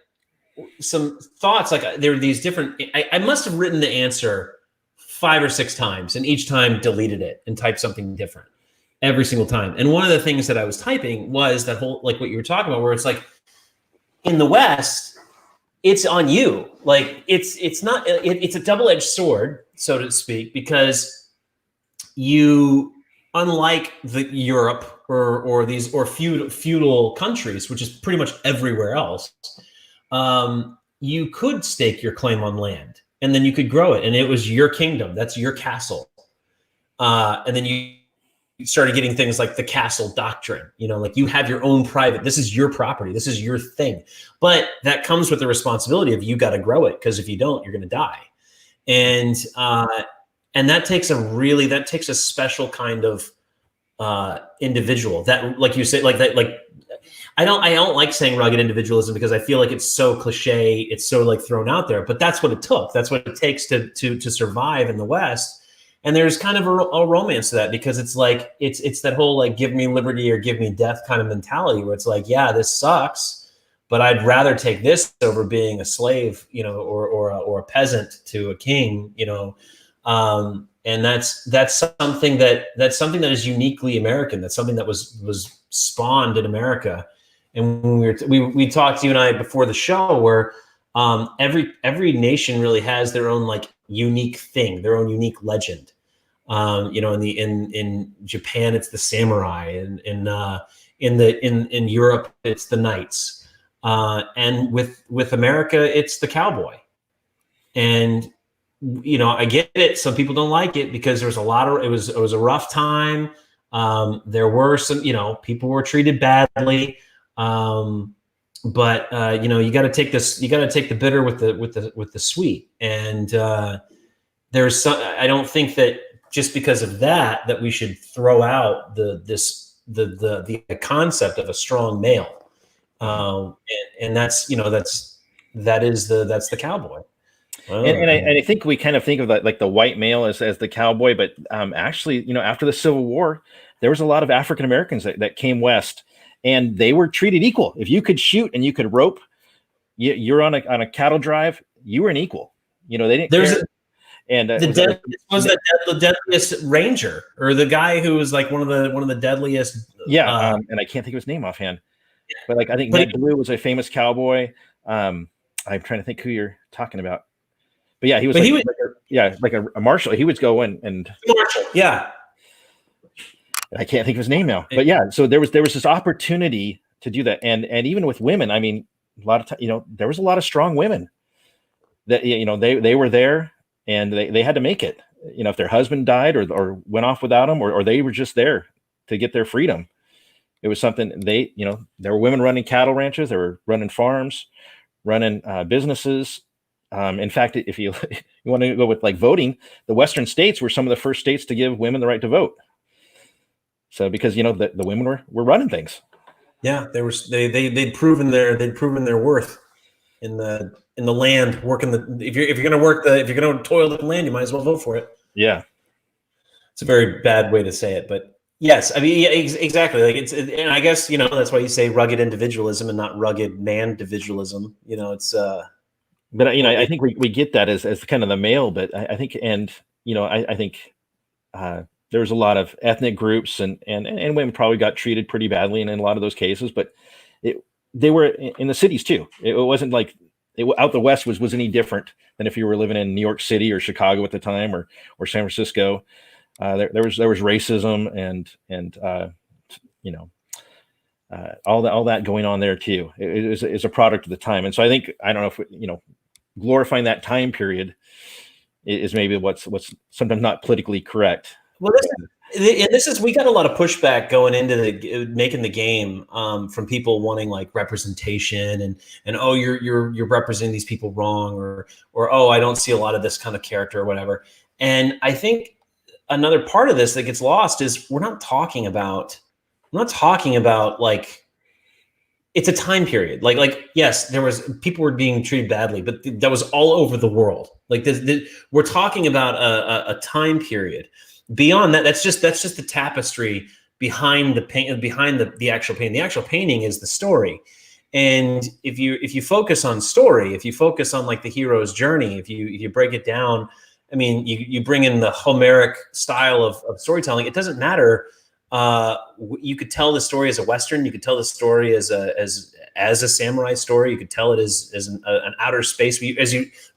some thoughts, like there were these different. I must have written the answer 5 or 6 times, and each time deleted it and typed something different every single time. And one of the things that I was typing was that whole, like what you were talking about, where it's like in the West, it's on you. Like it's not. It's a double-edged sword, so to speak, because you, unlike the Europe or these feudal countries, which is pretty much everywhere else, you could stake your claim on land, and then you could grow it, and it was your kingdom. That's your castle. And then you started getting things like the castle doctrine, like you have your own private, this is your property, this is your thing. But that comes with the responsibility of you got to grow it, because if you don't, you're going to die. And that takes a special kind of individual that, like you say, like that, like I don't like saying rugged individualism, because I feel like it's so cliche, it's so like thrown out there, but that's what it took. That's what it takes to survive in the West. And there's kind of a romance to that, because it's like, it's that whole like, give me liberty or give me death kind of mentality, where it's like, yeah, this sucks, but I'd rather take this over being a slave, or a peasant to a king, and that's something that is uniquely American. That's something that was spawned in America. And when we talked, you and I, before the show, where every nation really has their own like unique thing, their own unique legend. In Japan, it's the samurai, and in Europe, it's the knights, and with America, it's the cowboy. And I get it. Some people don't like it because there's it was a rough time. There were some, people were treated badly. But you got to take this. You got to take the bitter with the sweet. And there's some. I don't think that just because of that we should throw out the concept of a strong male. And that's the cowboy. And I think we kind of think of that, like the white male as the cowboy, but actually, after the Civil War, there was a lot of African Americans that came west. And they were treated equal. If you could shoot and you could rope, you're on a cattle drive, you were an equal. They didn't care. And the deadliest ranger, or the guy who was like one of the deadliest. Yeah, and I can't think of his name offhand. But like I think Ned Blue was a famous cowboy. I'm trying to think who you're talking about. But yeah, he was like a marshal. He would go in and marshal. Yeah. I can't think of his name now, but yeah. So there was this opportunity to do that, and even with women, I mean, a lot of time, there was a lot of strong women that they were there, and they had to make it. If their husband died or went off without them, or they were just there to get their freedom, it was something there were women running cattle ranches, they were running farms, running businesses. In fact, if you want to go with like voting, the Western states were some of the first states to give women the right to vote. So because the women were running things. Yeah, they'd proven their worth in the land, working if you're going to toil the land, you might as well vote for it. Yeah, it's a very bad way to say it, but yes, I mean, yeah, exactly. Like and I guess that's why you say rugged individualism and not rugged man-dividualism. It's. But I think we get that as kind of the male, but I think, and I think. There was a lot of ethnic groups and women probably got treated pretty badly in a lot of those cases, but they were in the cities too. It wasn't like out the West was any different than if you were living in New York City or Chicago at the time or San Francisco. There was racism and all that going on there too. It is a product of the time. And so I think, I don't know if, glorifying that time period is maybe what's sometimes not politically correct. Well, And we got a lot of pushback going into making the game from people wanting like representation and oh you're representing these people wrong or oh I don't see a lot of this kind of character or whatever. And I think another part of this that gets lost is we're not talking about like it's a time period. Like yes, there was people were being treated badly, but that was all over the world. Like we're talking about a time period. Beyond that, that's just the tapestry behind the paint, behind the actual painting. The actual painting is the story. And if you focus on story, if you focus on like the hero's journey, if you break it down, I mean, you bring in the Homeric style of storytelling. It doesn't matter. You could tell the story as a Western. You could tell the story as a samurai story. You could tell it as an outer space. We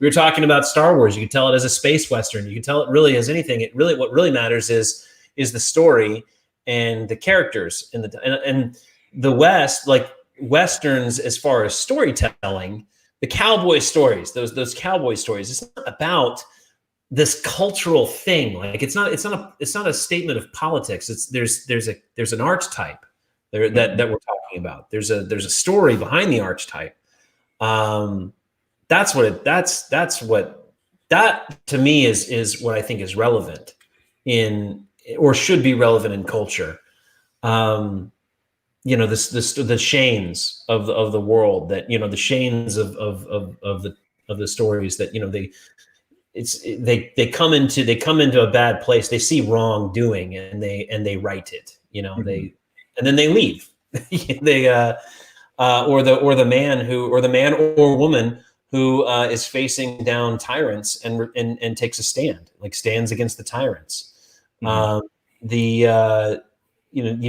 were talking about Star Wars. You could tell it as a space Western. You could tell it really as anything. What really matters is the story and the characters and the West, like Westerns as far as storytelling, the cowboy stories, those cowboy stories. It's not about this cultural thing. Like it's not a statement of politics. There's an archetype there that we're talking about. There's a story behind the archetype. That's what to me is what I think is relevant in or should be relevant in culture. The Shanes of the world that the Shanes of the stories that they come into a bad place. They see wrongdoing and they write it. And then they leave. They or the man or woman who is facing down tyrants and takes a stand, like stands against the tyrants. You've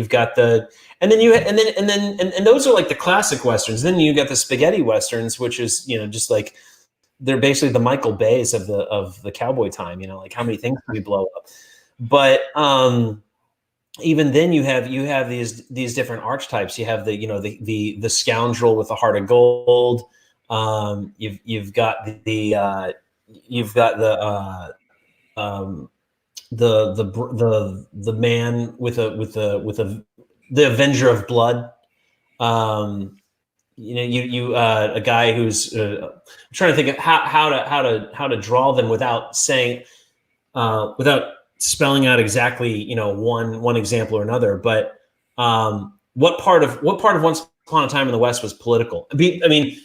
got and those are like the classic Westerns. Then you got the spaghetti Westerns, which is just like they're basically the Michael Bays of the cowboy time. Like how many things can we blow up? But even then, you have these different archetypes. You have the scoundrel with the heart of gold. You've got the man with the Avenger of Blood. A guy who's I'm trying to think of how to draw them without saying without spelling out exactly one example or another. But what part of Once Upon a Time in the West was political? I mean,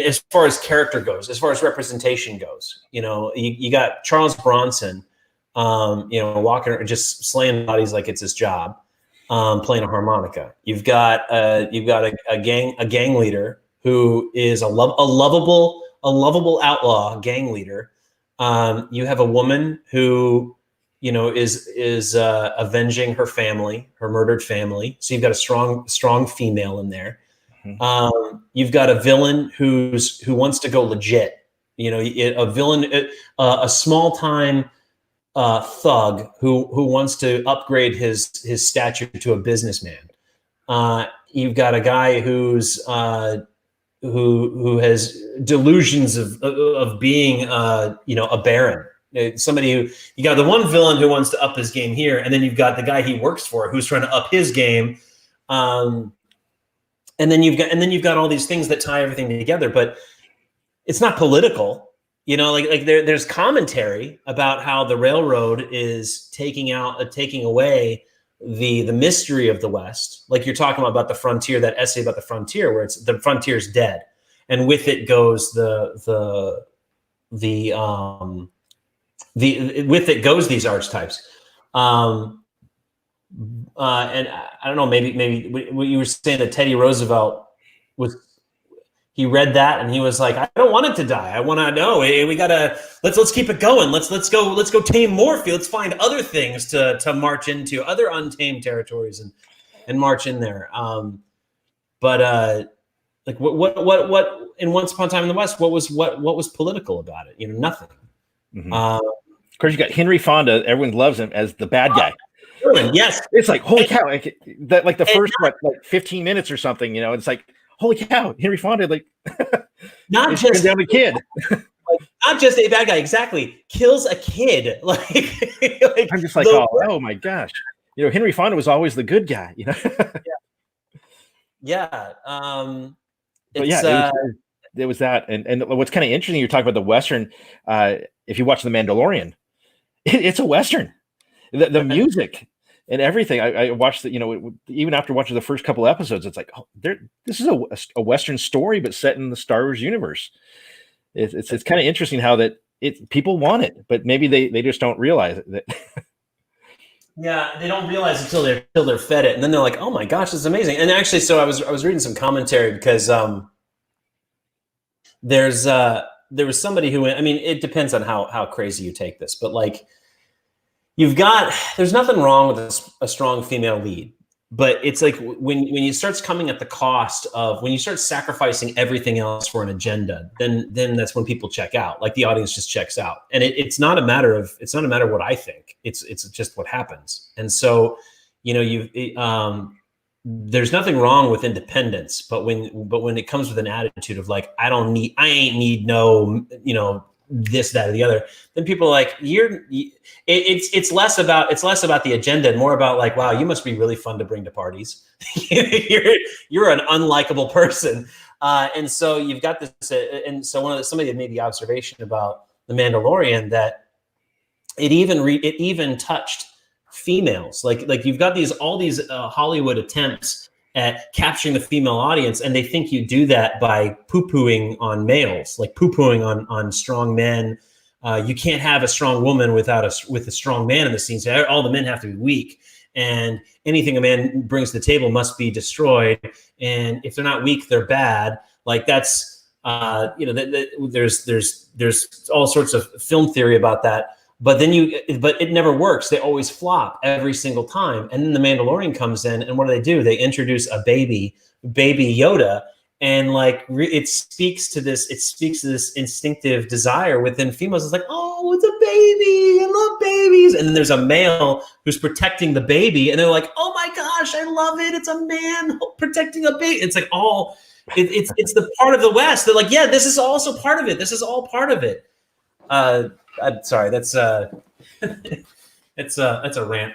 as far as character goes, as far as representation goes, you got Charles Bronson, walking just slaying bodies like it's his job. Playing a harmonica. You've got a gang leader who is a lovable outlaw gang leader. You have a woman who is avenging her family, her murdered family. So you've got a strong female in there. You've got a villain who wants to go legit. A villain, a small time thug who wants to upgrade his stature to a businessman. You've got a guy who has delusions of being a baron. Somebody who you got the one villain who wants to up his game here, and then you've got the guy he works for who's trying to up his game. And then you've got all these things that tie everything together, but it's not political. There's commentary about how the railroad is taking away the mystery of the West. Like you're talking about the frontier, that essay about the frontier, where it's the frontier's dead, and with it goes with it goes these archetypes. And I don't know, maybe what you were saying that Teddy Roosevelt he read that and he was like, I don't want it to die. I want to know. We gotta let's keep it going. Let's go tame Morphe. Let's find other things to march into, other untamed territories and march in there. Like what in Once Upon a Time in the West, what was political about it? Nothing. Of course, you got Henry Fonda. Everyone loves him as the bad guy. Yes, it's like holy cow! Like the first 15 minutes or something. It's like holy cow, Henry Fonda, like not just down a kid. not just a bad guy, exactly. Kills a kid. Like I'm just like, oh my gosh. Henry Fonda was always the good guy, Yeah. But yeah, it was that. And what's kind of interesting, you're talking about the Western, if you watch The Mandalorian, it's a Western. The music and everything. I watched even after watching the first couple episodes, it's like, this is a Western story, but set in the Star Wars universe. It's kind of interesting how that people want it, but maybe they just don't realize it. Yeah, they don't realize until they're fed it, and then they're like, "Oh my gosh, this is amazing!" And actually, so I was reading some commentary because there was somebody who went. I mean, it depends on how crazy you take this, but like there's nothing wrong with a strong female lead, but it's like when you starts coming at the cost of, when you start sacrificing everything else for an agenda, then that's when people check out. Like the audience just checks out, and it's not a matter of what I think. It's just what happens. And so, there's nothing wrong with independence, but when it comes with an attitude of like, I ain't need no, this, that, or the other, then people are like, it's less about the agenda and more about like, wow, you must be really fun to bring to parties. you're an unlikable person. And so you've got this, and so somebody had made the observation about The Mandalorian that it even touched females. Like you've got all these Hollywood attempts at capturing the female audience, and they think you do that by poo-pooing on males, like poo-pooing on strong men. You can't have a strong woman with a strong man in the scene. So all the men have to be weak, and anything a man brings to the table must be destroyed. And if they're not weak, they're bad. Like that's there's all sorts of film theory about that. But it never works. They always flop every single time. And then The Mandalorian comes in, and what do? They introduce a baby Yoda, and like it speaks to this instinctive desire within females. It's like, oh, it's a baby. I love babies. And then there's a male who's protecting the baby, and they're like, oh my gosh, I love it. It's a man protecting a baby. It's like it's the part of the West. They're like, yeah, this is also part of it. This is all part of it. I'm sorry, that's it's a rant.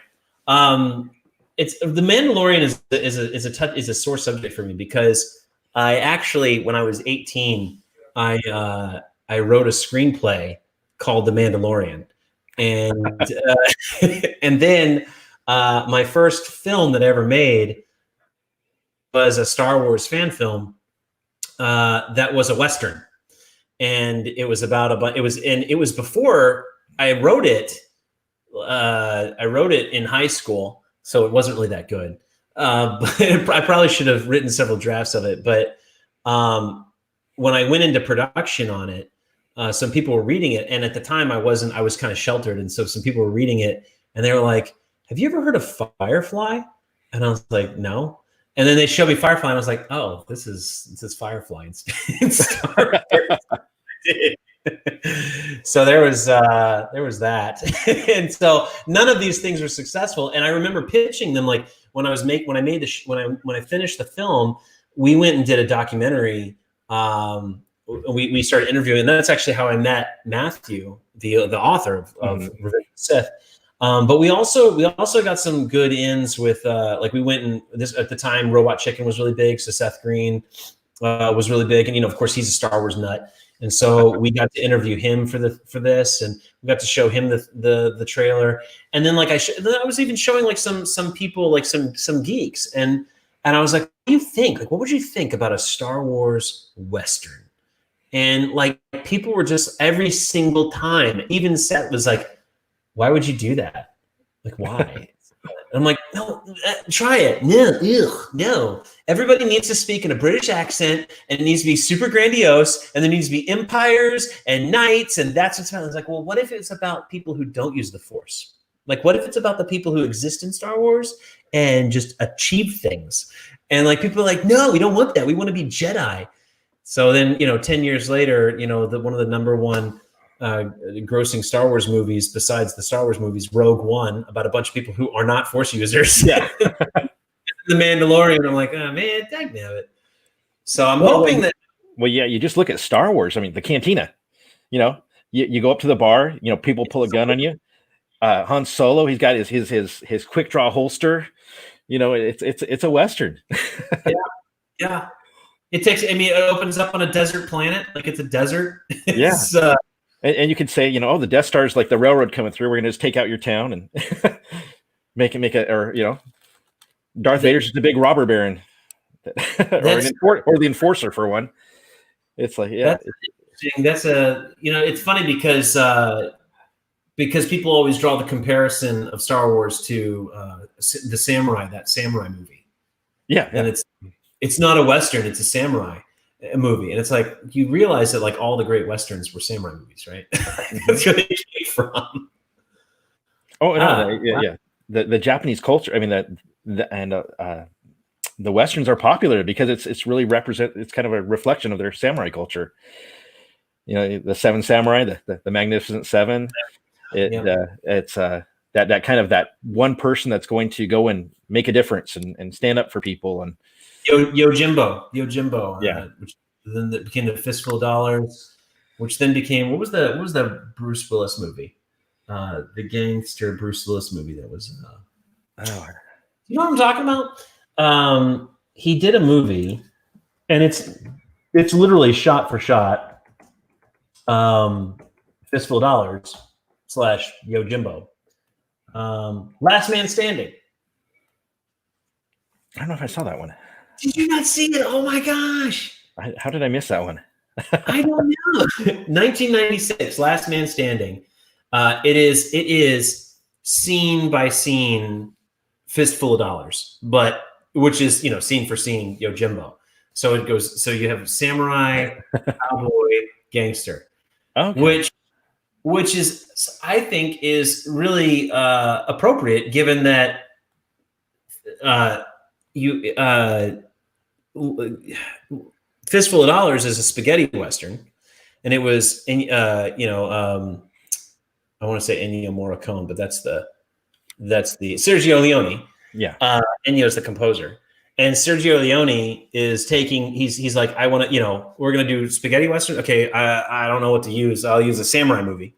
It's The Mandalorian is a sore subject for me because I actually, when I was 18, I wrote a screenplay called The Mandalorian, and and then my first film that I ever made was a Star Wars fan film that was a Western. And it was about it was before I wrote it. I wrote it in high school, so it wasn't really that good. But I probably should have written several drafts of it. But when I went into production on it, some people were reading it, and at the time I was kind of sheltered, and so some people were reading it, and they were like, "Have you ever heard of Firefly?" And I was like, "No." And then they showed me Firefly, and I was like, "Oh, this is Firefly in Star Wars." So there was that. And so none of these things were successful. And I remember pitching them, like when I finished the film, we went and did a documentary. We started interviewing, and that's actually how I met Matthew, the author of Revenge of the Sith. But we also got some good ins with like we went and this at the time Robot Chicken was really big, so Seth Green was really big, and of course he's a Star Wars nut. And so we got to interview him for this, and we got to show him the trailer. And then like I was even showing like some people, like some geeks, and I was like, what do you think? Like, what would you think about a Star Wars Western? And like people were just every single time, even Seth was like, why would you do that? Like, why? I'm like, no, try it. No. Everybody needs to speak in a British accent, and it needs to be super grandiose, and there needs to be empires and knights, and that's what's about. It's like, well, what if it's about people who don't use the Force? Like, what if it's about the people who exist in Star Wars and just achieve things? And like, people are like, no, we don't want that. We want to be Jedi. So then, 10 years later, one of the number one grossing Star Wars movies besides the Star Wars movies, Rogue One, about a bunch of people who are not Force users. Yeah. The Mandalorian, I'm like, oh man, dagnabbit. So I'm hoping that. Well, yeah, you just look at Star Wars. I mean, the Cantina, you go up to the bar, people pull a gun on you. Han Solo, he's got his quick draw holster. It's a Western. Yeah. It opens up on a desert planet, like it's a desert. It's, yeah. And you could say, the Death Star is like the railroad coming through. We're going to just take out your town and Darth Vader's just a big robber baron, or the enforcer for one. It's like, yeah. It's funny because people always draw the comparison of Star Wars to that samurai movie. Yeah. And it's not a Western, it's a samurai movie. And it's like, you realize that like all the great Westerns were samurai movies, right? That's where they came from. Oh, no, yeah. The Japanese culture, I mean, the Westerns are popular because it's really it's kind of a reflection of their samurai culture. The Seven Samurai, the Magnificent Seven. It's that kind of that one person that's going to go and make a difference and stand up for people. And Yojimbo, which then became the Fistful of Dollars, which then became what was the Bruce Willis movie, the gangster Bruce Willis movie that was. You know what I'm talking about? He did a movie, and it's literally shot for shot. Fistful of Dollars / Yojimbo. Last Man Standing. I don't know if I saw that one. Did you not see it? Oh my gosh! How did I miss that one? I don't know. 1996, Last Man Standing. It is scene by scene Fistful of Dollars, but which is scene for scene Yojimbo. So it goes. So you have samurai, cowboy, gangster, okay. which is I think is really appropriate given that Fistful of Dollars is a spaghetti Western, and it was I want to say Ennio Morricone, but that's the Sergio Leone. Yeah. Ennio's the composer. And Sergio Leone is he's like, I want to, we're going to do spaghetti Western. Okay. I don't know what to use. I'll use a samurai movie.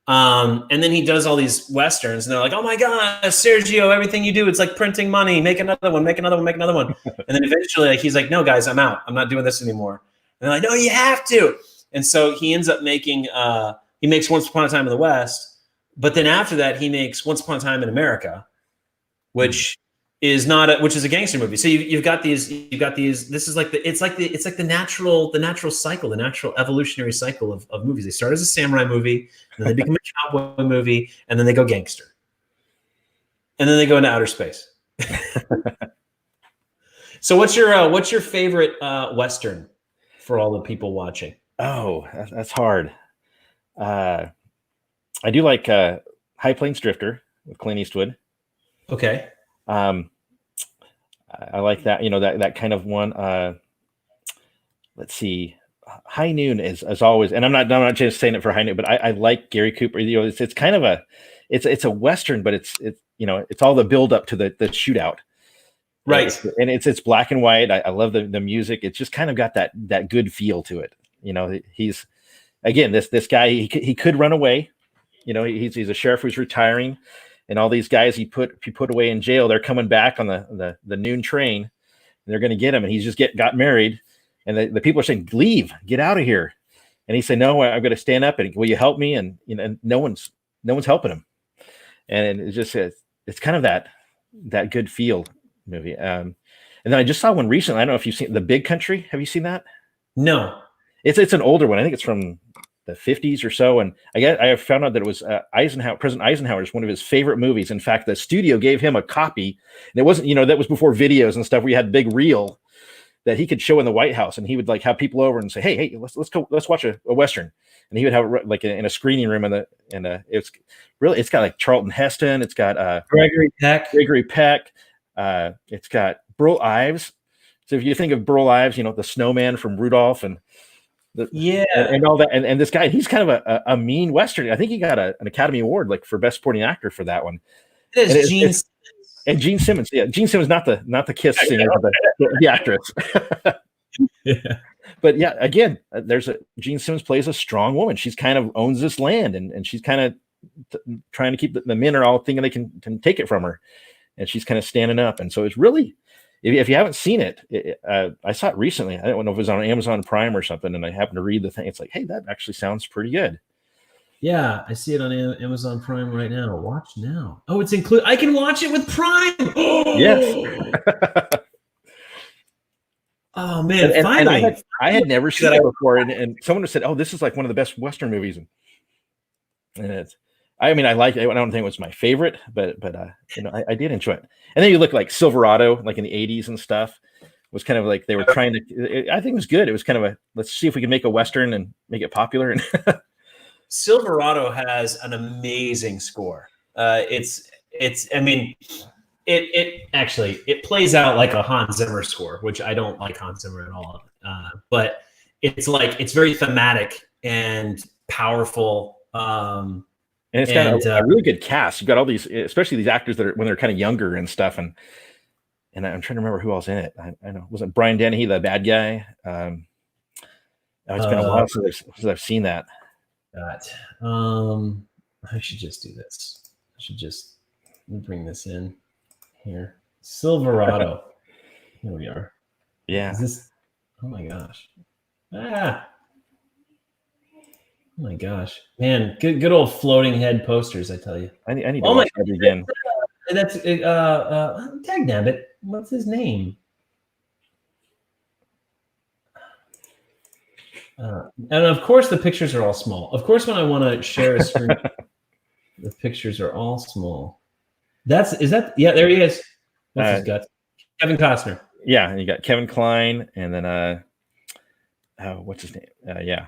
And then he does all these Westerns and they're like, oh my God, Sergio, everything you do, it's like printing money, make another one. And then eventually he's like, no guys, I'm out. I'm not doing this anymore. And they're like, no, you have to. And so he ends up making, he makes Once Upon a Time in the West, but then after that he makes Once Upon a Time in America, which is a gangster movie. So you've got these. This is like the natural cycle, the natural evolutionary cycle of movies. They start as a samurai movie, and then they become a cowboy movie, and then they go gangster, and then they go into outer space. So what's your favorite Western for all the people watching? Oh, that's hard. I do like High Plains Drifter with Clint Eastwood. Okay. I like that, that kind of one. Let's see. High Noon is as always, and I'm not just saying it for High Noon, but I like Gary Cooper. It's kind of it's a Western, but it's all the build up to the shootout. Right. And it's black and white. I love the music. It's just kind of got that good feel to it. He's again, this guy, he could run away. He's a sheriff who's retiring. And all these guys he put away in jail, they're coming back on the noon train, and they're going to get him. And he's just got married, and the people are saying, "Leave, get out of here." And he said, "No, I've got to stand up. And will you help me?" And no one's helping him. And it's just it's kind of that good feel movie. And then I just saw one recently. I don't know if you've seen The Big Country. Have you seen that? No. It's an older one. I think it's from the 50s or so, and I found out that it was President Eisenhower's one of his favorite movies. In fact, the studio gave him a copy, and it wasn't, that was before videos and stuff. We had big reel that he could show in the White House, and he would like have people over and say, "Hey, let's watch a Western," and he would have it like in a screening room, and it's got like Charlton Heston, it's got Gregory Peck, it's got Burl Ives. So if you think of Burl Ives, the snowman from Rudolph and all that, and this guy, he's kind of a mean Western. I think he got an Academy Award like for Best Supporting Actor for that one. Gene Simmons, yeah, Gene Simmons, not the Kiss singer, but the actress. Yeah, But yeah, again, Gene Simmons plays a strong woman. She's kind of owns this land, and she's kind of trying to keep the men are all thinking they can take it from her, and she's kind of standing up. And so it's really, if you haven't seen it, I saw it recently. I don't know if it was on Amazon Prime or something, and I happened to read the thing. It's like, hey, that actually sounds pretty good. Yeah, I see it on Amazon Prime right now. Watch now. Oh, it's included. I can watch it with Prime. Yes. Oh man, and finally! I had never seen it before, and someone said, "Oh, this is like one of the best Western movies." And it's, I mean, I like it. I don't think it was my favorite, but I did enjoy it. And then you look like Silverado, like in the '80s and stuff, was kind of like they were trying to. I think it was good. It was kind of let's see if we can make a Western and make it popular. And Silverado has an amazing score. I mean, it actually plays out like a Hans Zimmer score, which I don't like Hans Zimmer at all. But it's very thematic and powerful. And it's got a really good cast. You've got all these, especially these actors that are when they're kind of younger and stuff. And I'm trying to remember who else in it. I know, wasn't Brian Dennehy the bad guy? It's been a while since I've seen that. I should just do this. Let me bring this in here. Silverado. Here we are. Yeah. Is this? Oh my gosh. Oh my gosh, man! Good old floating head posters. I tell you. I need to watch that again. That's tag nabbit. What's his name? And of course, the pictures are all small. Of course, when I want to share a screen, the pictures are all small. Yeah, there he is. That's his guts. Kevin Costner. Yeah, and you got Kevin Kline, and then what's his name? Yeah.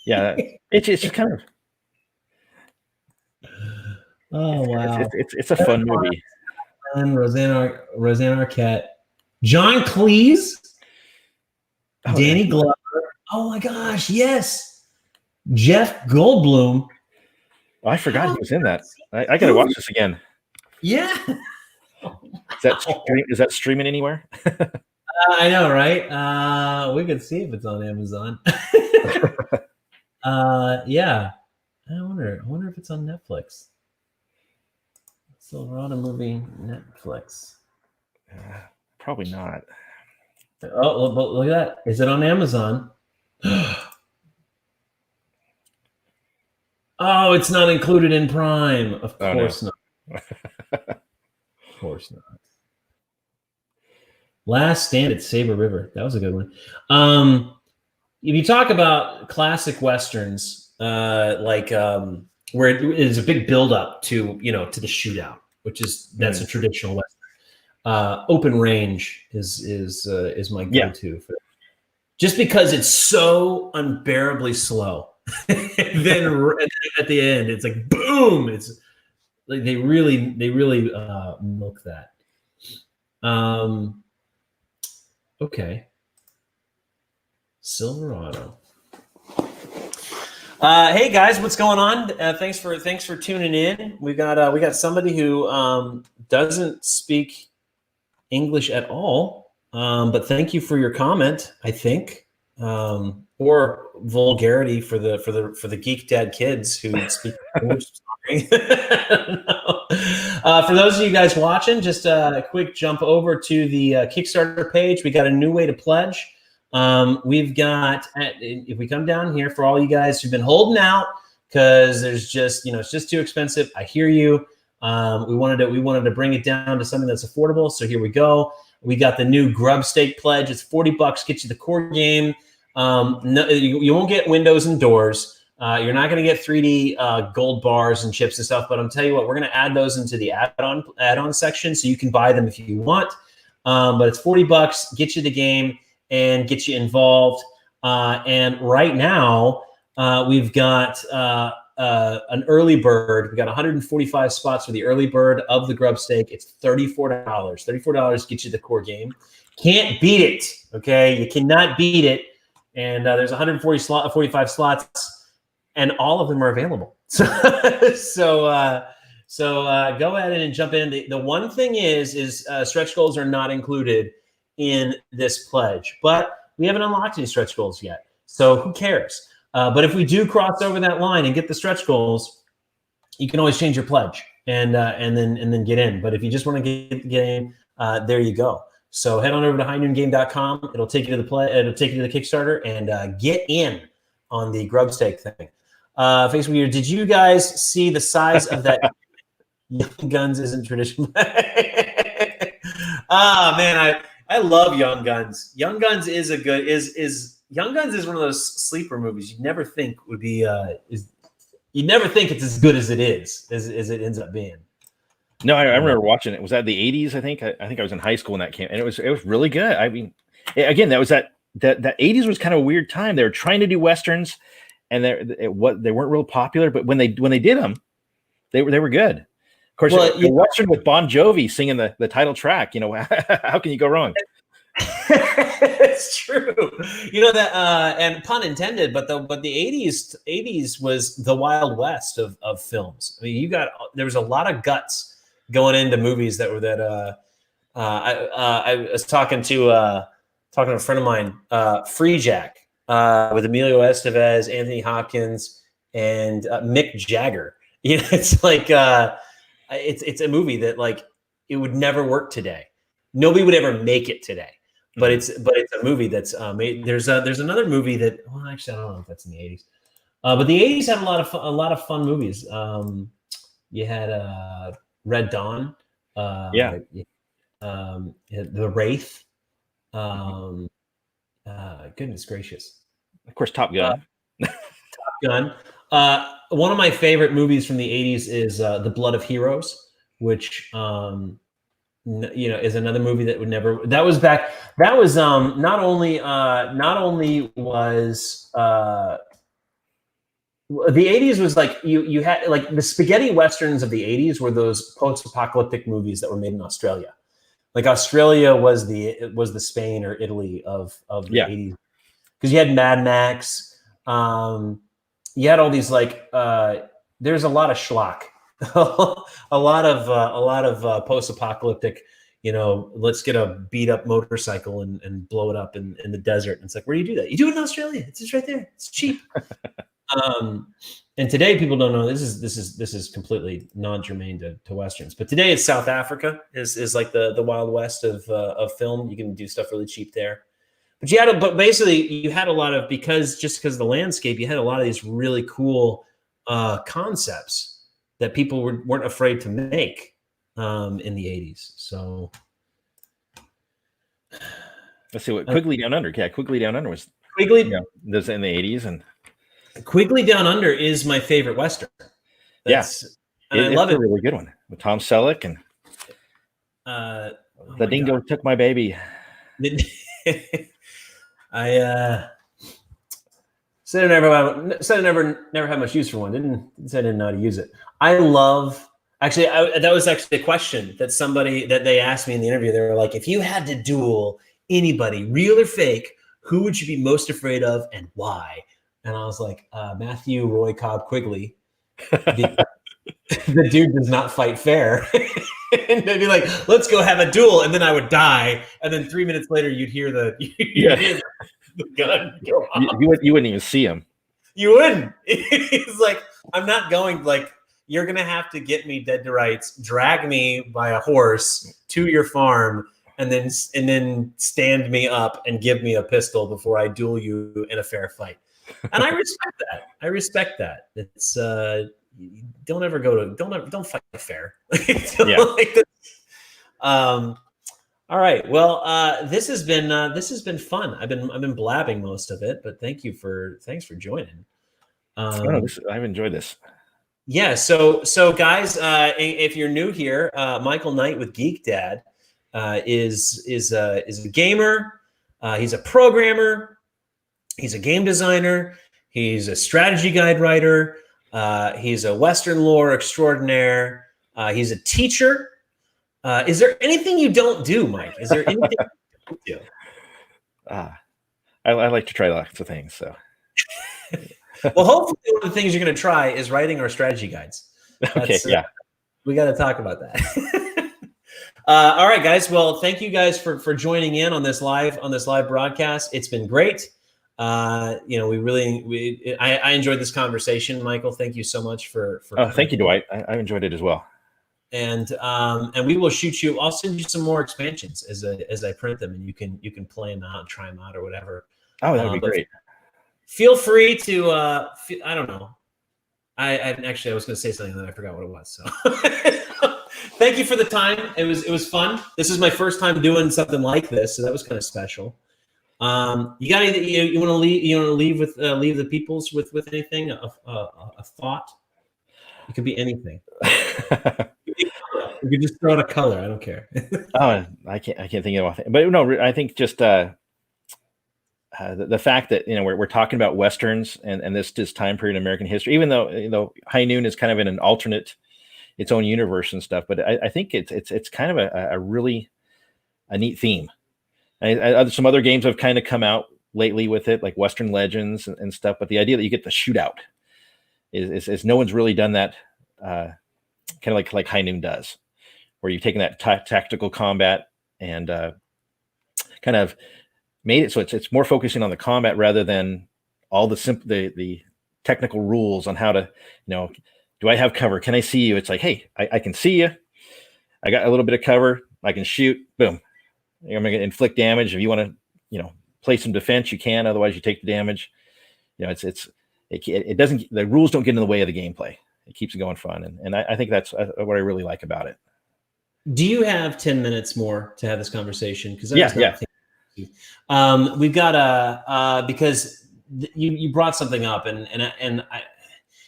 Yeah, it's just kind of. Oh wow! It's a fun movie. And Roseanne Arquette, John Cleese, Danny Glover. Oh my gosh! Yes, Jeff Goldblum. Oh, I forgot he was in that. I got to watch this again. Yeah. Is that streaming anywhere? I know, right? We could see if it's on Amazon. Yeah. I wonder if it's on Netflix. Silverado movie, Netflix. Probably not. Oh, look at that. Is it on Amazon? Oh, it's not included in Prime. Of course not. Of course not. Last Stand at Saber River. That was a good one. If you talk about classic westerns, where it is a big buildup to the shootout, that's a traditional western. Open Range is my go-to for just because it's so unbearably slow. Then at the end, it's like boom! It's like they really milk that. Okay. Silverado. Hey guys, what's going on? Thanks for tuning in. We got somebody who doesn't speak English at all, but thank you for your comment. I think, or vulgarity for the Geek Dad kids who speak English. For those of you guys watching, just a quick jump over to the Kickstarter page. We got a new way to pledge. We've got, if we come down here, for all you guys who've been holding out because there's just, it's just too expensive. I hear you. We wanted to bring it down to something that's affordable. So here we go. We got the new Grub Stake pledge. It's $40, get you the core game. No, you won't get windows and doors. You're not going to get 3D gold bars and chips and stuff. But I'm telling you what, we're going to add those into the add-on section so you can buy them if you want. But it's $40, get you the game and get you involved. And right now, we've got an early bird. We got 145 spots for the early bird of the Grub Stake. It's $34. $34 gets you the core game. Can't beat it. Okay, you cannot beat it. And there's 145 slots, and all of them are available. So go ahead and jump in. The one thing is stretch goals are not included in this pledge, but we haven't unlocked any stretch goals yet. So who cares? But if we do cross over that line and get the stretch goals, you can always change your pledge and then get in. But if you just want to get in, there you go. So head on over to highnoongame.com. It'll take you to it'll take you to the Kickstarter and get in on the grub stake thing. Facebook, did you guys see the size of that? Young Guns isn't traditional. Man, I love Young Guns. Young Guns is a good Young Guns is one of those sleeper movies you never think would be you never think it's as good as it is as it ends up being. No, I remember watching it. It was at the 80s, I think. I think I was in high school when that came, and it was really good. I mean, again, that was that 80s was kind of a weird time. They were trying to do westerns, and they weren't real popular. But when they did them, they were good. Of course, the western with Bon Jovi singing the title track. You know, how can you go wrong? It's true. You know that, and pun intended. But the 80s was the Wild West of films. I mean, there was a lot of guts going into movies that were that. I was talking to a friend of mine, Free Jack, with Emilio Estevez, Anthony Hopkins, and Mick Jagger. You know, it's like it's a movie that like it would never work today. Nobody would ever make it today. But it's a movie that's made. There's another movie that, well, actually I don't know if that's in the 80s, but the 80s had a lot of fun movies. You had Red Dawn, The Wraith. Goodness gracious! Of course, Top Gun. Top Gun. One of my favorite movies from the 80s is The Blood of Heroes, which is another movie that would never. That was not only was the 80s was like you had like the spaghetti westerns of the 80s were those post-apocalyptic movies that were made in Australia. Like Australia was the Spain or Italy of the 80s, because you had Mad Max. You had all these like there's a lot of schlock, a lot of post-apocalyptic. You know, let's get a beat up motorcycle and blow it up in the desert. And it's like, where do you do that? You do it in Australia. It's just right there. It's cheap. And today people don't know this is completely non-germane to westerns. But today it's South Africa is like the Wild West of film. You can do stuff really cheap there. But basically you had a lot of because of the landscape, you had a lot of these really cool concepts that people weren't afraid to make in the 80s. So let's see what Quigley Down Under. Yeah, Quigley Down Under was there's in the 80s, and Quigley Down Under is my favorite western. Yes, and I love it. A really good one with Tom Selleck and the dingo took my baby. I said I never had much use for one. Didn't say I didn't know how to use it. I love. Actually, that was actually a question that they asked me in the interview. They were like, if you had to duel anybody, real or fake, who would you be most afraid of and why? And I was like, Matthew Roy Cobb Quigley. The dude does not fight fair. And they'd be like, let's go have a duel. And then I would die. And then 3 minutes later, you'd hear the gun go off. You wouldn't even see him. You wouldn't. He's like, I'm not going, like, you're going to have to get me dead to rights, drag me by a horse to your farm, and then stand me up and give me a pistol before I duel you in a fair fight. And I respect that. It's don't fight fair. All right. Well, this has been fun. I've been blabbing most of it, but thanks for joining. I've enjoyed this. Yeah. So guys, if you're new here, Michael Knight with GeekDad is a gamer. He's a programmer. He's a game designer. He's a strategy guide writer. He's a Western lore extraordinaire. He's a teacher. Is there anything you don't do, Mike? Is there anything you don't do? I like to try lots of things. So, well, hopefully one of the things you're going to try is writing our strategy guides. Okay, yeah. We got to talk about that. All right, guys. Well, thank you guys for joining in on this live broadcast. It's been great. I enjoyed this conversation, Michael. Thank you so much for Thank you, Dwight. I enjoyed it as well. And we will shoot you. I'll send you some more expansions as I print them, and you can play them out and try them out or whatever. Oh, that would be great. Feel free to. I don't know. I was going to say something and then I forgot what it was. So. Thank you for the time. It was fun. This is my first time doing something like this, so that was kind of special. You got anything you want to leave? You want to leave with leave the peoples with anything? A thought? It could be anything. You could just throw out a color. I don't care. I can't think of anything. But no, I think just the fact that we're talking about westerns and this time period in American history, even though High Noon is kind of in an alternate, its own universe and stuff, but I think it's kind of a really a neat theme. Some other games have kind of come out lately with it, like Western Legends and stuff. But the idea that you get the shootout is no one's really done that, kind of like High Noon does, where you've taken that tactical combat and kind of made it so it's more focusing on the combat rather than all the technical rules on how to, do I have cover? Can I see you? It's like, hey, I can see you. I got a little bit of cover. I can shoot. Boom. I'm going to inflict damage. If you want to, play some defense, you can. Otherwise, you take the damage. It doesn't. The rules don't get in the way of the gameplay. It keeps it going fun, and I think that's what I really like about it. Do you have 10 minutes more to have this conversation? Because yeah. We've got because you brought something up, and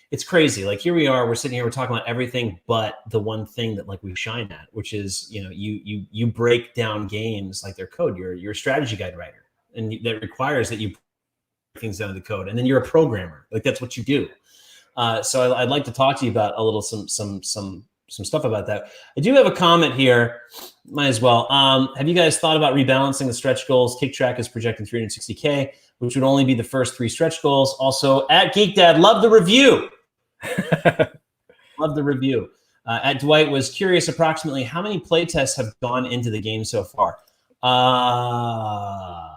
it's crazy. Like here we are, we're sitting here, we're talking about everything but the one thing that like we shine at, which is, you break down games like their code. You're a strategy guide writer, and that requires that you break things down to the code. And then you're a programmer. Like that's what you do. So I'd like to talk to you about a little, some stuff about that. I do have a comment here. Might as well. Have you guys thought about rebalancing the stretch goals? Kick Track is projecting 360K, which would only be the first 3 stretch goals. Also at GeekDad, love the review. Love the review. At Dwight was curious approximately how many playtests have gone into the game so far. I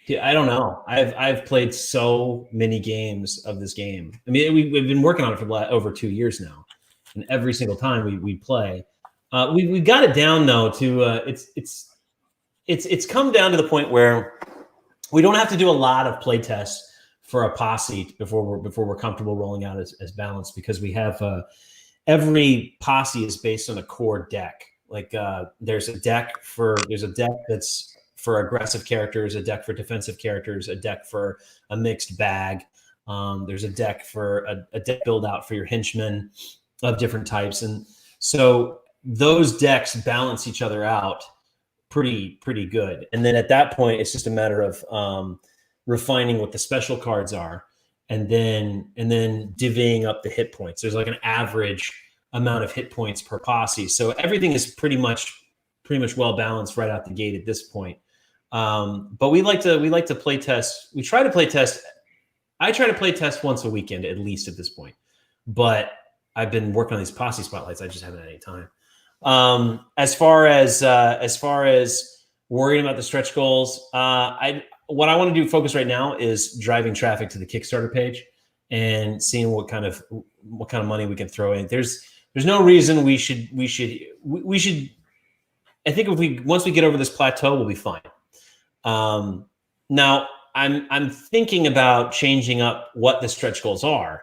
don't know. I've played so many games of this game. I mean, we've been working on it for over 2 years now, and every single time we play, we got it down though to it's come down to the point where we don't have to do a lot of play tests for a posse before we're comfortable rolling out as balanced, because we have every posse is based on a core deck. Like there's a deck that's for aggressive characters, a deck for defensive characters, a deck for a mixed bag. There's a deck for a deck build out for your henchmen of different types, and so those decks balance each other out pretty good. And then at that point, it's just a matter of refining what the special cards are, and then divvying up the hit points. There's like an average amount of hit points per posse, so everything is pretty much well balanced right out the gate at this point. But we like to play test. We try to play test. I try to play test once a weekend at least at this point, but I've been working on these posse spotlights. I just haven't had any time. As far as worrying about the stretch goals, what I want to do focus right now is driving traffic to the Kickstarter page and seeing what kind of money we can throw in. There's no reason we should. I think once we get over this plateau, we'll be fine. Now I'm thinking about changing up what the stretch goals are.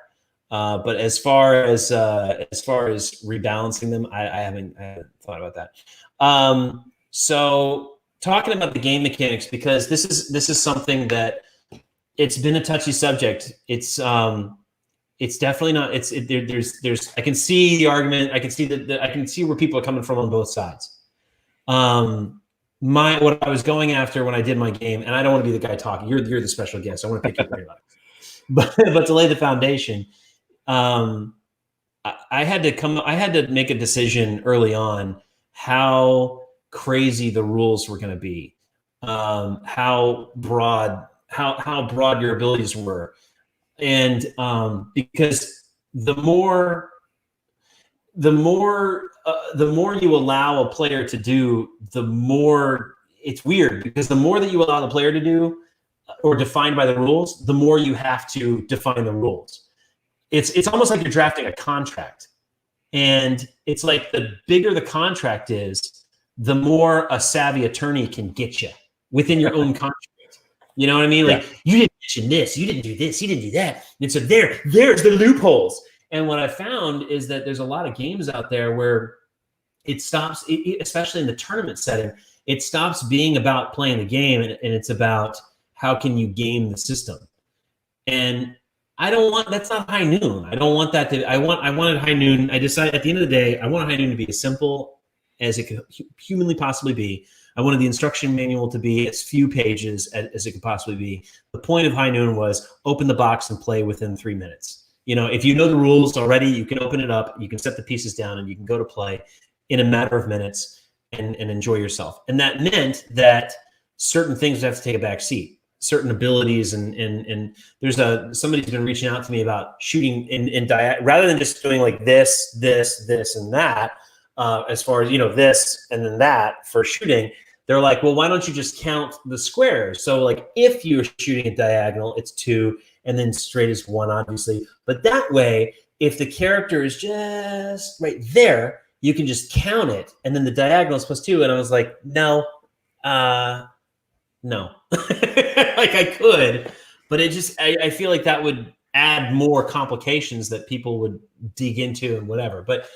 But as far as rebalancing them, I haven't thought about that. So talking about the game mechanics, because this is something that it's been a touchy subject. It's definitely not. There's I can see the argument. I can see I can see where people are coming from on both sides. What I was going after when I did my game, and I don't want to be the guy talking. You're the special guest. I want to pick your brain about it. But to lay the foundation, I had to make a decision early on how crazy the rules were going to be, how broad your abilities were, and because the more the more you allow a player to do, the more it's weird, because the more that you allow the player to do or defined by the rules, the more you have to define the rules. It's almost like you're drafting a contract. And it's like the bigger the contract is, the more a savvy attorney can get you within your own contract. You know what I mean? Like, you didn't mention this, you didn't do this, you didn't do that. And so there's the loopholes. And what I found is that there's a lot of games out there where it stops, especially in the tournament setting, it stops being about playing the game, and it's about how can you game the system. And I don't want, that's not high noon. I don't want that to, I wanted high noon. I decided at the end of the day, I want high noon to be as simple as it could humanly possibly be. I wanted the instruction manual to be as few pages as it could possibly be. The point of high noon was open the box and play within 3 minutes. You know, if you know the rules already, you can open it up, you can set the pieces down, and you can go to play in a matter of minutes and enjoy yourself. And that meant that certain things have to take a back seat. Certain abilities, and there's somebody's been reaching out to me about shooting in rather than just doing like this, and that, as far as, you know, this and then that for shooting. They're like, well, why don't you just count the squares? So like, if you're shooting a diagonal, it's 2, and then straight is 1, obviously. But that way, if the character is just right there, you can just count it, and then the diagonal is +2. And I was like, no. Like, I could, but it just, I feel like that would add more complications that people would dig into and whatever. But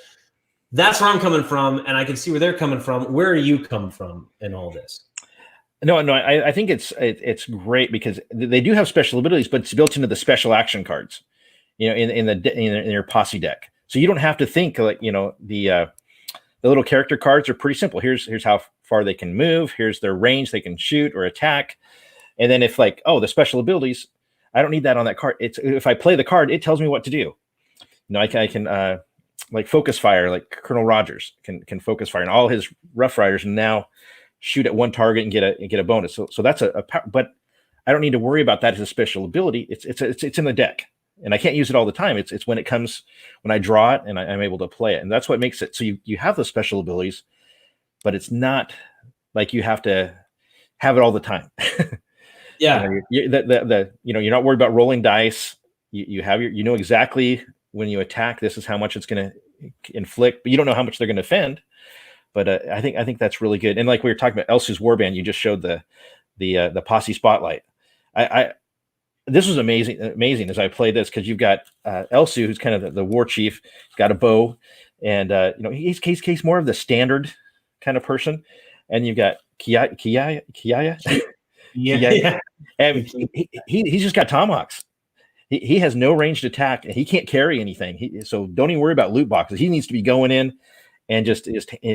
that's where I'm coming from, and I can see where they're coming from. Where are you coming from in all this? No, I think it's great because they do have special abilities, but it's built into the special action cards, you know, in your posse deck. So you don't have to think, like, you know, the little character cards are pretty simple. Here's how far they can move. Here's their range they can shoot or attack. And then if, like, oh, the special abilities, I don't need that on that card. It's, if I play the card, it tells me what to do. You know, I can like focus fire, like Colonel Rogers can focus fire, and all his Rough Riders now shoot at one target and get a bonus. So that's but I don't need to worry about that as a special ability. It's in the deck, and I can't use it all the time. It's when I draw it and I'm able to play it, and that's what makes it. So you have those special abilities, but it's not like you have to have it all the time. Yeah. You know, you're not worried about rolling dice. You have you know exactly when you attack, this is how much it's going to inflict, but you don't know how much they're going to defend. But I think that's really good. And like we were talking about Elsu's Warband, you just showed the posse spotlight. This was amazing as I played this, because you've got Elsu, who's kind of the war chief, got a bow, and you know, he's more of the standard kind of person, and you've got Kiaya. Yeah. And he's just got tomahawks. He has no ranged attack, and he can't carry anything. So don't even worry about loot boxes. He needs to be going in and just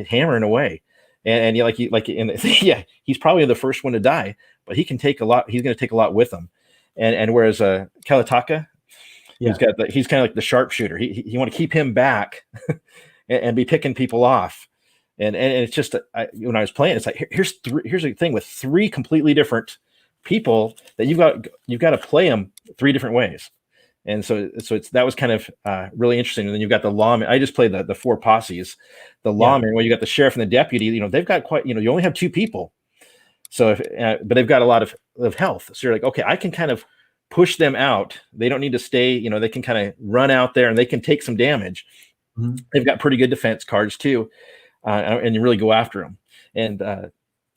hammering away. And yeah, he's probably the first one to die, but he can take a lot. He's going to take a lot with him. And whereas Kalataka, he's kind of like the sharpshooter. You want to keep him back and be picking people off. And it's just, when I was playing, it's like, here's a thing with 3 completely different people that you've got to play them 3 different ways. And so that was kind of really interesting. And then you've got the lawman. I just played the 4 posses. The lawman, where you got the sheriff and the deputy. You know, they've got quite. You know, you only have 2 people. So but they've got a lot of health. So you're like, okay, I can kind of push them out. They don't need to stay. You know, they can kind of run out there and they can take some damage. Mm-hmm. They've got pretty good defense cards too. And you really go after them. And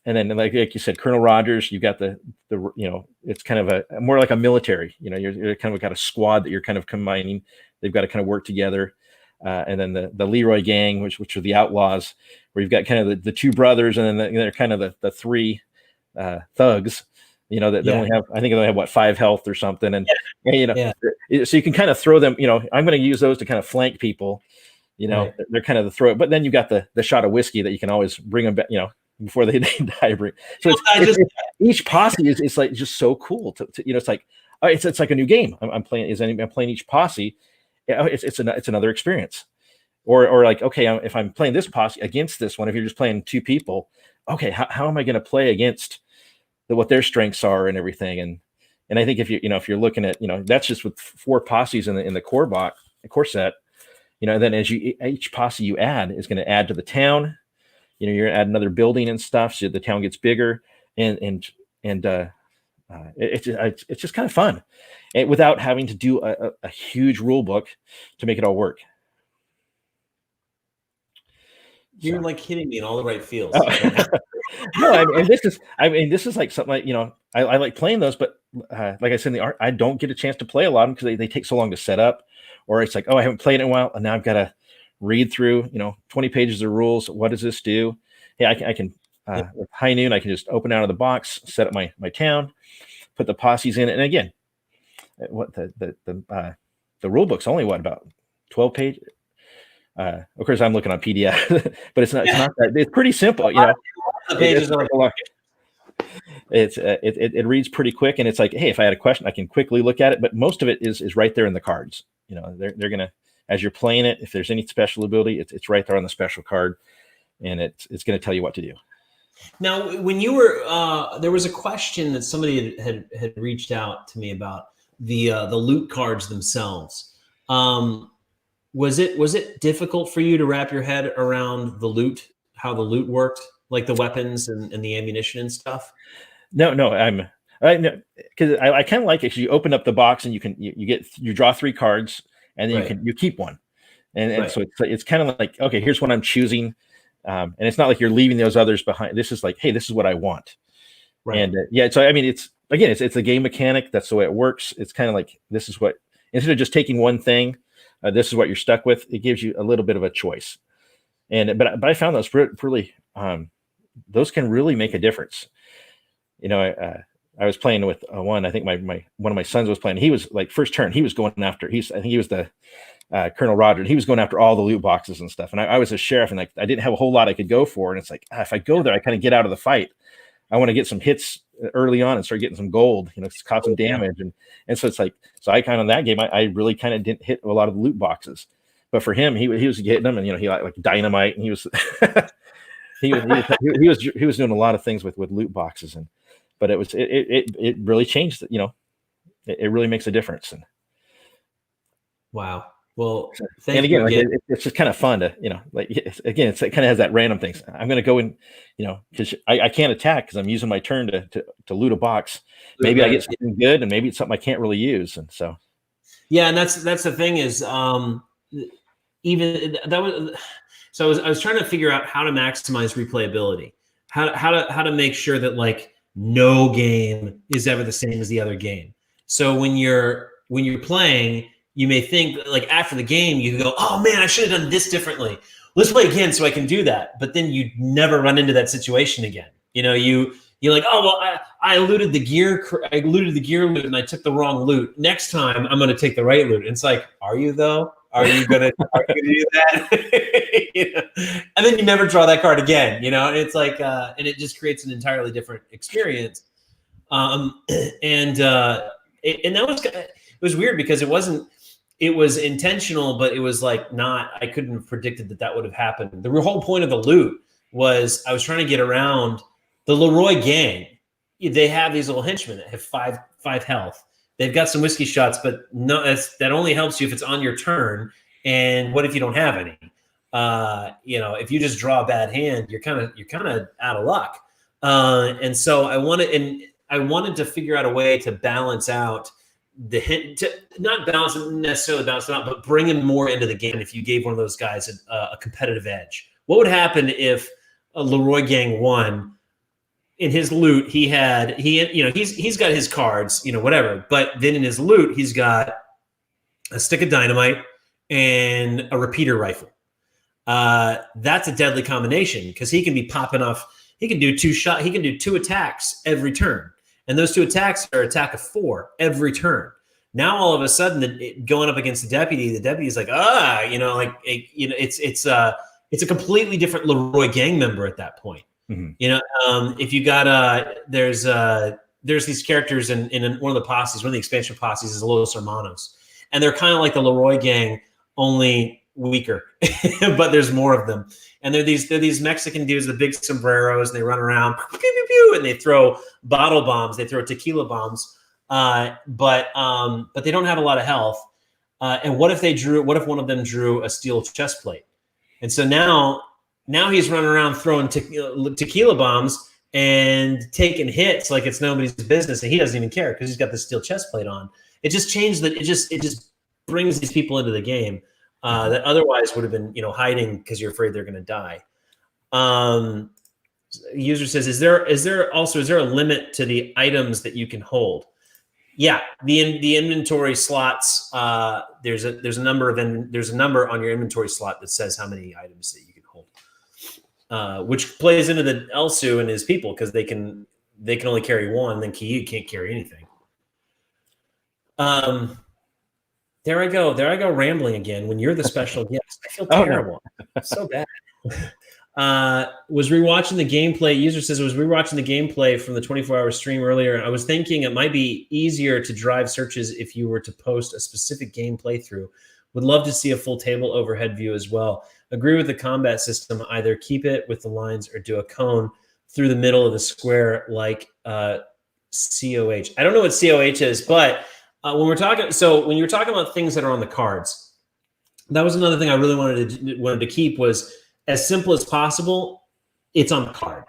then like you said, Colonel Rogers, you've got the you know, it's kind of a more like a military, you know, you're kind of got a squad that you're kind of combining. They've got to kind of work together. And then the Leroy gang, which are the outlaws, where you've got kind of the 2 brothers, and then they're kind of the 3 thugs, you know, that they only have, I think they only have what, 5 health or something. And you know, so you can kind of throw them, you know, I'm going to use those to kind of flank people. You know, they're kind of the throw. But then you've got the shot of whiskey that you can always bring them back, you know, before they die. So each posse is like just so cool to you know, it's like it's like a new game. I'm playing. I'm playing each posse. It's another experience. Or like, okay, if I'm playing this posse against this one, if you're just playing 2 people, okay, how am I going to play against what their strengths are and everything? And I think if you're looking at, you know, that's just with 4 posses in the core set. And then as each posse you add is going to add to the town. You're going to add another building and stuff, so the town gets bigger, and it's just kind of fun, and without having to do a huge rule book to make it all work. You're like hitting me in all the right feels. Oh. No, this is like something like, I like playing those, but like I said in the art, I don't get a chance to play a lot of them because they take so long to set up, or it's like, oh, I haven't played in a while, and now I've got to read through 20 pages of rules. What does this do? Hey, I can with High Noon, I can just open out of the box, set up my town, put the posses in it, and again, what the rule book's only about 12 pages. Of course, I'm looking on PDF, but it's not that. It's pretty simple, The pages are like it reads pretty quick, and it's like, hey, if I had a question, I can quickly look at it. But most of it is right there in the cards. They're gonna, as you're playing it, if there's any special ability, it's right there on the special card, and it's gonna tell you what to do. Now, when you were there was a question that somebody had reached out to me about the loot cards themselves. Was it difficult for you to wrap your head around the loot, how the loot worked, like the weapons and the ammunition and stuff? No, because I kind of like it because you open up the box and you draw 3 cards, and then you keep one, and so it's kind of like, okay, here's what I'm choosing, and it's not like you're leaving those others behind. This is like, hey, this is what I want, right? And so it's a game mechanic. That's the way it works. It's kind of like, this is what, instead of just taking one thing, this is what you're stuck with. It gives you a little bit of a choice, but I found those really those can really make a difference. I was playing with one. I think one of my sons was playing. He was like, first turn, he was going after. I think he was the Colonel Roger. He was going after all the loot boxes and stuff. And I was a sheriff, and like, I didn't have a whole lot I could go for. And it's like, if I go there, I kind of get out of the fight. I want to get some hits early on and start getting some gold. Cause some damage, and so it's like, so I kind of, that game, I really kind of didn't hit a lot of the loot boxes. But for him, he was getting them, and he like dynamite, and he was he was doing a lot of things with loot boxes, but it really changed. It really makes a difference. And wow. Well, and again, it's just kind of fun to, it kind of has that random things. I'm going to go in, because I can't attack because I'm using my turn to loot a box. Maybe I get something good, and maybe it's something I can't really use. And so, yeah, and that's the thing is, even that was. So I was trying to figure out how to maximize replayability, how to make sure that like no game is ever the same as the other game. So when you're playing, you may think like after the game, you go, oh man, I should have done this differently. Let's play again so I can do that. But then you never run into that situation again. You're like, oh well, I looted the gear loot and I took the wrong loot. Next time I'm going to take the right loot. And it's like, are you though? Are you gonna do that? And then you never draw that card again. And it's like, and it just creates an entirely different experience. And that was, it was weird because it was intentional, but it was like not. I couldn't have predicted that would have happened. The whole point of the loot was I was trying to get around the Leroy gang. They have these little henchmen that have five health. They've got some whiskey shots, but no, that only helps you if it's on your turn. And what if you don't have any? If you just draw a bad hand, you're kind of out of luck. And so I wanted to figure out a way to balance out the hit, to not necessarily balance them out, but bring him more into the game. If you gave one of those guys a competitive edge, what would happen if a Leroy gang won? In his loot, he's got his cards, whatever. But then in his loot, he's got a stick of dynamite and a repeater rifle. That's a deadly combination because he can be popping off. He can do 2 attacks every turn, and those 2 attacks are attack of 4 every turn. Now all of a sudden, going up against the deputy's like, it's a completely different Leroy gang member at that point. Mm-hmm. If you got there's these characters in one of the posses, one of the expansion posses is Los Hermanos, and they're kind of like the Leroy gang, only weaker, but there's more of them. And they're these Mexican dudes with big sombreros, and they run around pew, pew, pew, and they throw bottle bombs, they throw tequila bombs, but they don't have a lot of health. And what if one of them drew a steel chest plate? And so now he's running around throwing tequila bombs and taking hits like it's nobody's business, and he doesn't even care because he's got the steel chest plate on. It just changed that. It just brings these people into the game that otherwise would have been, hiding because you're afraid they're going to die. User says, is there a limit to the items that you can hold? Yeah, the inventory slots. There's a number on your inventory slot that says how many items that you can hold, which plays into the Elsu and his people because they can only carry one. Then Kiyu can't carry anything. There I go rambling again. When you're the special guest, I feel terrible. So bad. Was rewatching the gameplay. User says, was rewatching the gameplay from the 24-hour stream earlier. I was thinking it might be easier to drive searches if you were to post a specific game playthrough. Would love to see a full table overhead view as well. Agree with the combat system. Either keep it with the lines or do a cone through the middle of the square like COH. I don't know what COH is, but when you were talking about things that are on the cards, that was another thing I really wanted to keep was as simple as possible. It's on the card.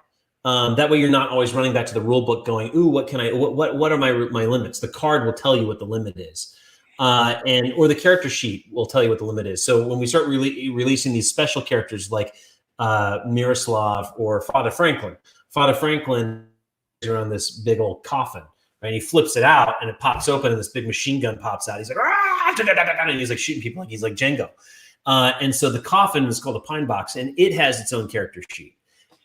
That way you're not always running back to the rule book going, ooh, what are my limits? The card will tell you what the limit is. Or the character sheet will tell you what the limit is. So when we start releasing these special characters like Miroslav or Father Franklin is on this big old coffin, right? And he flips it out and it pops open and this big machine gun pops out. He's like, and he's like shooting people like he's like Django. And so the coffin is called a pine box, and it has its own character sheet.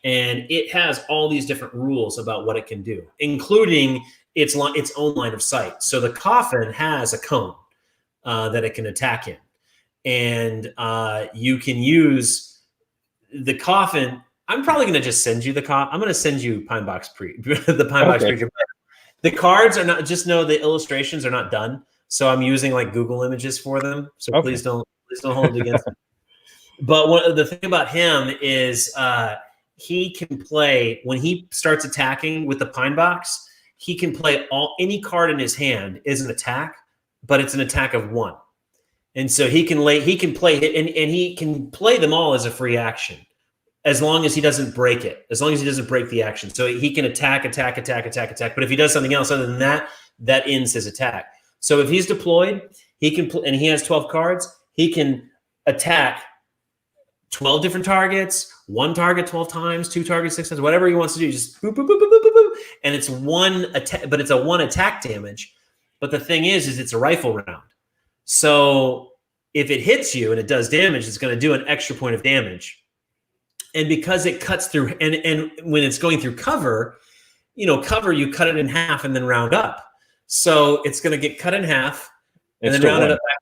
And it has all these different rules about what it can do, including its own line of sight. So the coffin has a cone that it can attack in. And you can use the coffin. I'm probably going to just send you the coffin. I'm going to send you Pine Box the Pine Box Pre. The cards are not, just know the illustrations are not done. So I'm using like Google images for them. So please don't hold it against him. But the thing about him is he can play, when he starts attacking with the Pine Box, he can play any card in his hand is an attack, but it's an attack of one. And so he can play it, and he can play them all as a free action, as long as he doesn't break it, as long as he doesn't break the action. So he can attack. But if he does something else other than that, that ends his attack. So if he's deployed, he can and he has 12 cards, he can attack 12 different targets, one target 12 times, two targets 6 times, whatever he wants to do. Just boop, boop, boop, boop, boop, boop, boop. And it's one attack, but it's a one attack damage. But the thing is it's a rifle round. So if it hits you and it does damage, it's going to do an extra point of damage. And because it cuts through, and when it's going through cover, you cut it in half and then round up. So it's going to get cut in half and then round it up back.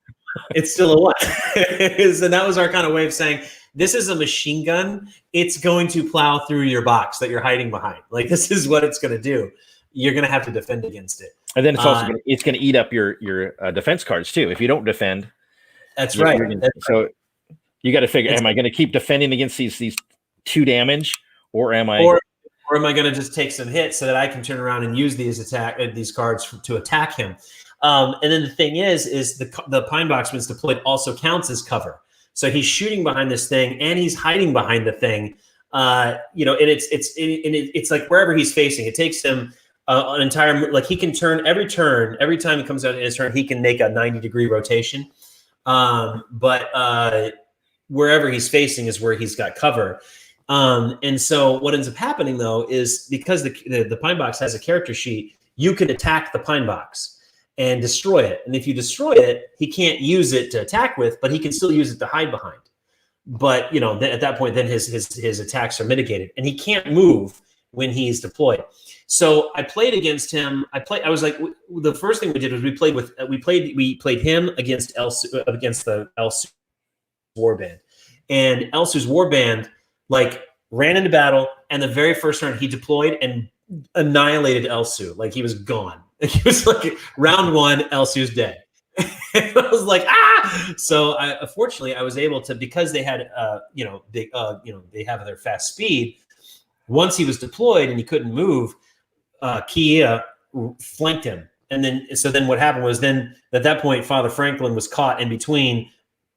It's still a one. And that was our kind of way of saying, this is a machine gun. It's going to plow through your box that you're hiding behind. Like, this is what it's going to do. You're going to have to defend against it. And then it's also going to eat up your defense cards too. If you don't defend. That's right. So you got to figure, am I going to keep defending against these 2 damage, or am I? Or am I going to just take some hits so that I can turn around and use these cards to attack him? And then the thing is the Pine Box, when it's deployed, also counts as cover. So he's shooting behind this thing and he's hiding behind the thing. And it's like wherever he's facing, it takes him an entire, like he can turn every time he comes out in his turn, he can make a 90-degree rotation. But wherever he's facing is where he's got cover. And so what ends up happening though is because the Pine Box has a character sheet, you can attack the Pine Box and destroy it. And if you destroy it, he can't use it to attack with, but he can still use it to hide behind. But at that point, then his attacks are mitigated, and he can't move when he's deployed. So I played against him. I was like, the first thing we did was we played him against the Elsu Warband, and Elsu's Warband like ran into battle, and the very first turn he deployed and annihilated Elsu. Like, he was gone. He was like, round 1, Elsu's dead. And I was like, ah! So fortunately, I was able to, because they had, they have their fast speed. Once he was deployed and he couldn't move, Kia flanked him And then what happened was then at that point, Father Franklin was caught in between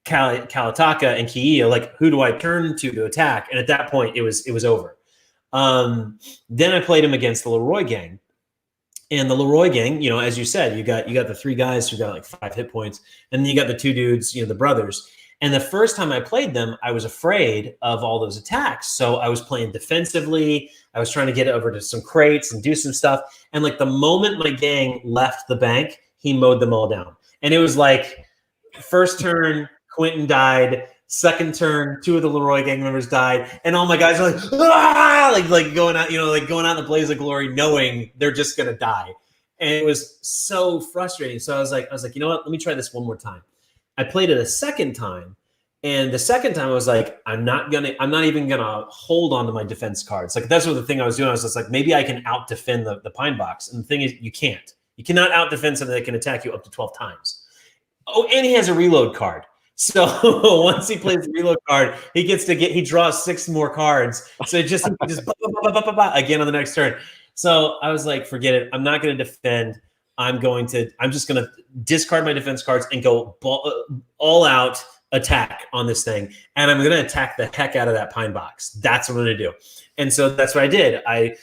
Kalitaka and Kiio. Like, who do I turn to attack? And at that point, it was over. Then I played him against the Leroy gang. And the Leroy gang, you know, as you said, you got the 3 guys who got like 5 hit points, and then you got the 2 dudes, you know, the brothers. And the first time I played them, I was afraid of all those attacks. So I was playing defensively. I was trying to get over to some crates and do some stuff. And like the moment my gang left the bank, he mowed them all down. And it was like first turn, Quentin died. Second turn, 2 of the Leroy gang members died, and all my guys are like, ah! like going out, you know, like going out in the blaze of glory, knowing they're just gonna die. And it was so frustrating. So I was like, you know what? Let me try this one more time. I played it a second time, and the second time I was like, I'm not even gonna hold on to my defense cards. Like that's what the thing I was doing. I was just like, maybe I can out defend the pine box. And the thing is, you can't. You cannot out defend something that can attack you up to 12 times. Oh, and he has a reload card. So once he plays the reload card, he draws 6 more cards. So just again on the next turn. So I was like, forget it. I'm not going to defend. I'm just going to discard my defense cards and go all out attack on this thing. And I'm going to attack the heck out of that pine box. That's what I'm going to do. And so that's what I did. I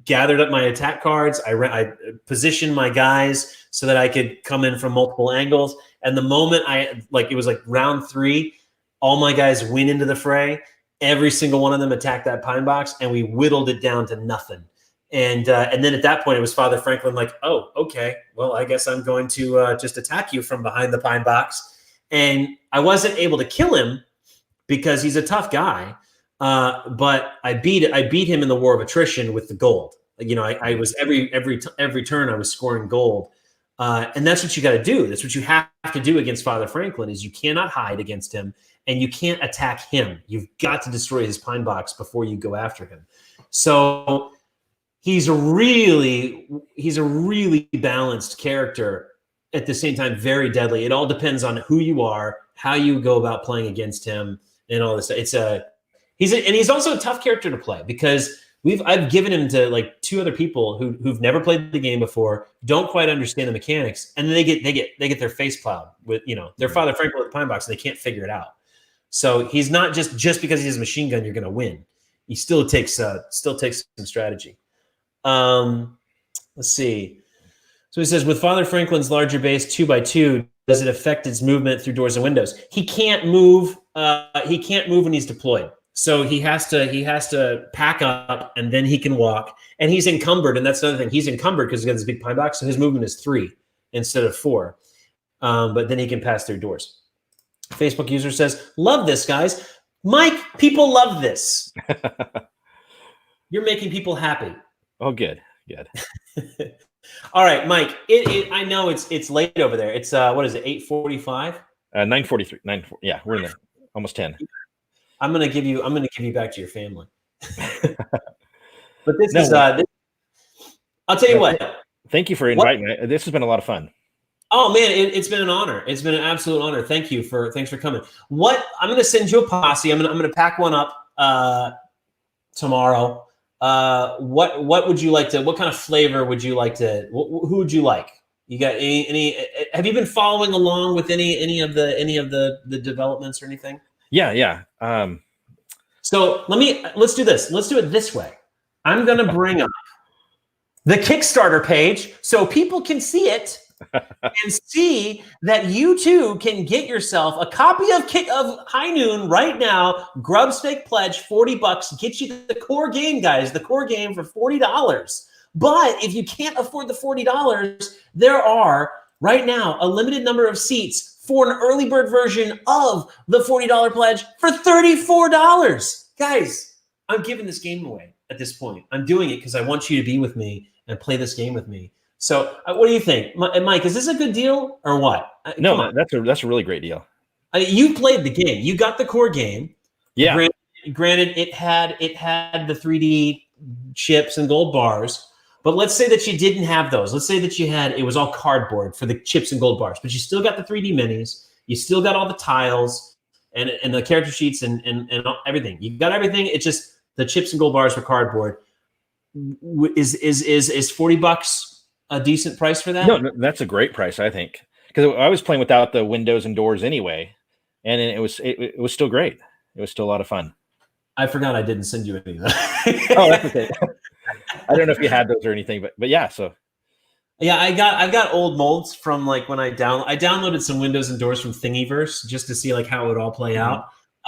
gathered up my attack cards. I positioned my guys so that I could come in from multiple angles. And the moment it was like round 3, all my guys went into the fray. Every single one of them attacked that pine box, and we whittled it down to nothing. And then at that point, it was Father Franklin like, oh, okay, well, I guess I'm going to just attack you from behind the pine box. And I wasn't able to kill him because he's a tough guy. But I beat him in the war of attrition with the gold. You know, I was every turn I was scoring gold. And that's what you got to do. That's what you have to do against Father Franklin is you cannot hide against him and you can't attack him. You've got to destroy his pine box before you go after him. So he's a really balanced character, at the same time very deadly. It all depends on who you are, how you go about playing against him, and all this. He's also a tough character to play because I've given him to like 2 other people who've never played the game before, don't quite understand the mechanics, and then they get their face plowed with, you know, their Father Franklin with the pine box, and they can't figure it out. So he's not just because he has a machine gun, you're going to win. He still takes some strategy. Let's see. So he says, with Father Franklin's larger base 2x2, does it affect his movement through doors and windows? He can't move. He can't move when he's deployed. So he has to pack up, and then he can walk. And he's encumbered, and that's another thing. He's encumbered because he's got this big pine box, so his movement is 3 instead of 4. But then he can pass through doors. Facebook user says, love this, guys. Mike, people love this. You're making people happy. Oh, good. All right, Mike. I know it's late over there. It's what is it? 8:45. 9:43. Yeah, we're in there. Almost 10. I'm gonna give you back to your family. But this I'll tell you what. Thank you for inviting me. This has been a lot of fun. Oh man, it's been an honor. It's been an absolute honor. Thanks for coming. I'm gonna send you a posse. I'm gonna pack one up tomorrow. What would you like to? What kind of flavor would you like to? Who would you like? You got any? Have you been following along with any of the developments or anything? Yeah. So let's do this. Let's do it this way. I'm gonna bring up the Kickstarter page so people can see it and see that you too can get yourself a copy of High Noon right now. Grub's Fake Pledge, $40, get you the core game, guys. The core game for $40. But if you can't afford the $40, there are right now a limited number of seats for an early bird version of the $40 pledge for $34. Guys, I'm giving this game away at this point. I'm doing it because I want you to be with me and play this game with me. So what do you think? Mike, is this a good deal or what? No, that's a really great deal. You played the game. You got the core game. Yeah. Granted, it had the 3D chips and gold bars. But let's say that you didn't have those. Let's say that it was all cardboard for the chips and gold bars, but you still got the 3D minis. You still got all the tiles and the character sheets and everything. You got everything. It's just the chips and gold bars were cardboard. Is $40 a decent price for that? No, that's a great price, I think, because I was playing without the windows and doors anyway, and it was still great. It was still a lot of fun. I forgot I didn't send you any of that. Oh, that's okay. I don't know if you had those or anything, but yeah. So yeah, I've got old molds from like when I downloaded some windows and doors from Thingiverse just to see like how it would all play out.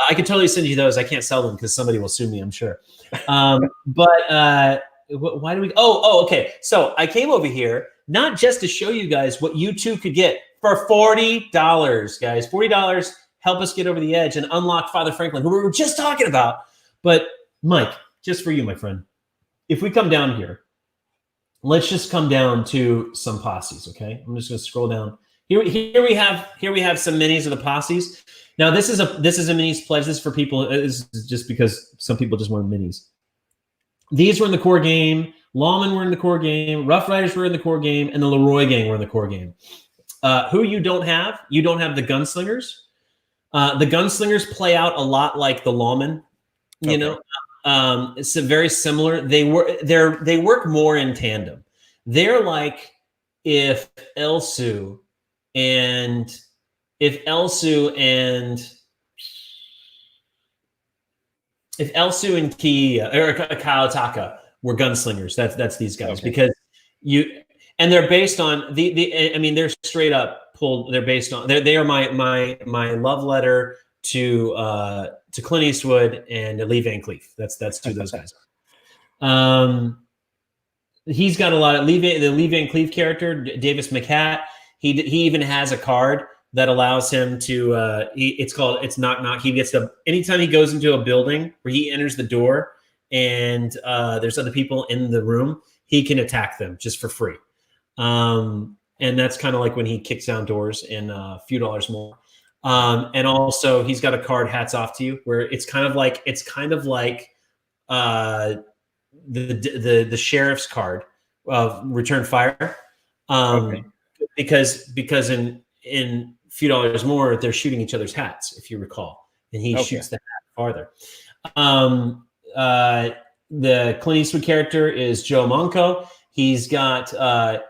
I could totally send you those. I can't sell them because somebody will sue me, I'm sure. But why do we? Oh, okay. So I came over here not just to show you guys what you too could get for $40, guys. $40. Help us get over the edge and unlock Father Franklin, who we were just talking about. But Mike, just for you, my friend, if we come down here, let's just come down to some posses, okay? I'm just going to scroll down. Here we have some minis of the posses. Now this is a minis pledge. This is for people. This is just because some people just want minis. These were in the core game. Lawmen were in the core game. Rough Riders were in the core game, and the Leroy Gang were in the core game. Who you don't have the Gunslingers. The Gunslingers play out a lot like the Lawmen. You know, it's very similar. They work more in tandem. They're like if Elsu and Kiya or Kayotaka were gunslingers, that's these guys, because they're based on they're straight up pulled. They're based on they are my love letter to Clint Eastwood and Lee Van Cleef. That's two of those guys. He's got a lot of the Lee Van Cleef character, Davis McCat. He even has a card that allows him to it's knock knock. He gets to anytime he goes into a building where he enters the door and there's other people in the room, he can attack them just for free. And that's kind of like when he kicks down doors in A Few Dollars More. And also he's got a card, Hats Off to You, where it's kind of like the sheriff's card of Return Fire. Because in Few Dollars More, they're shooting each other's hats, if you recall, and he shoots the hat farther. The Clint Eastwood character is Joe Monco. He's got a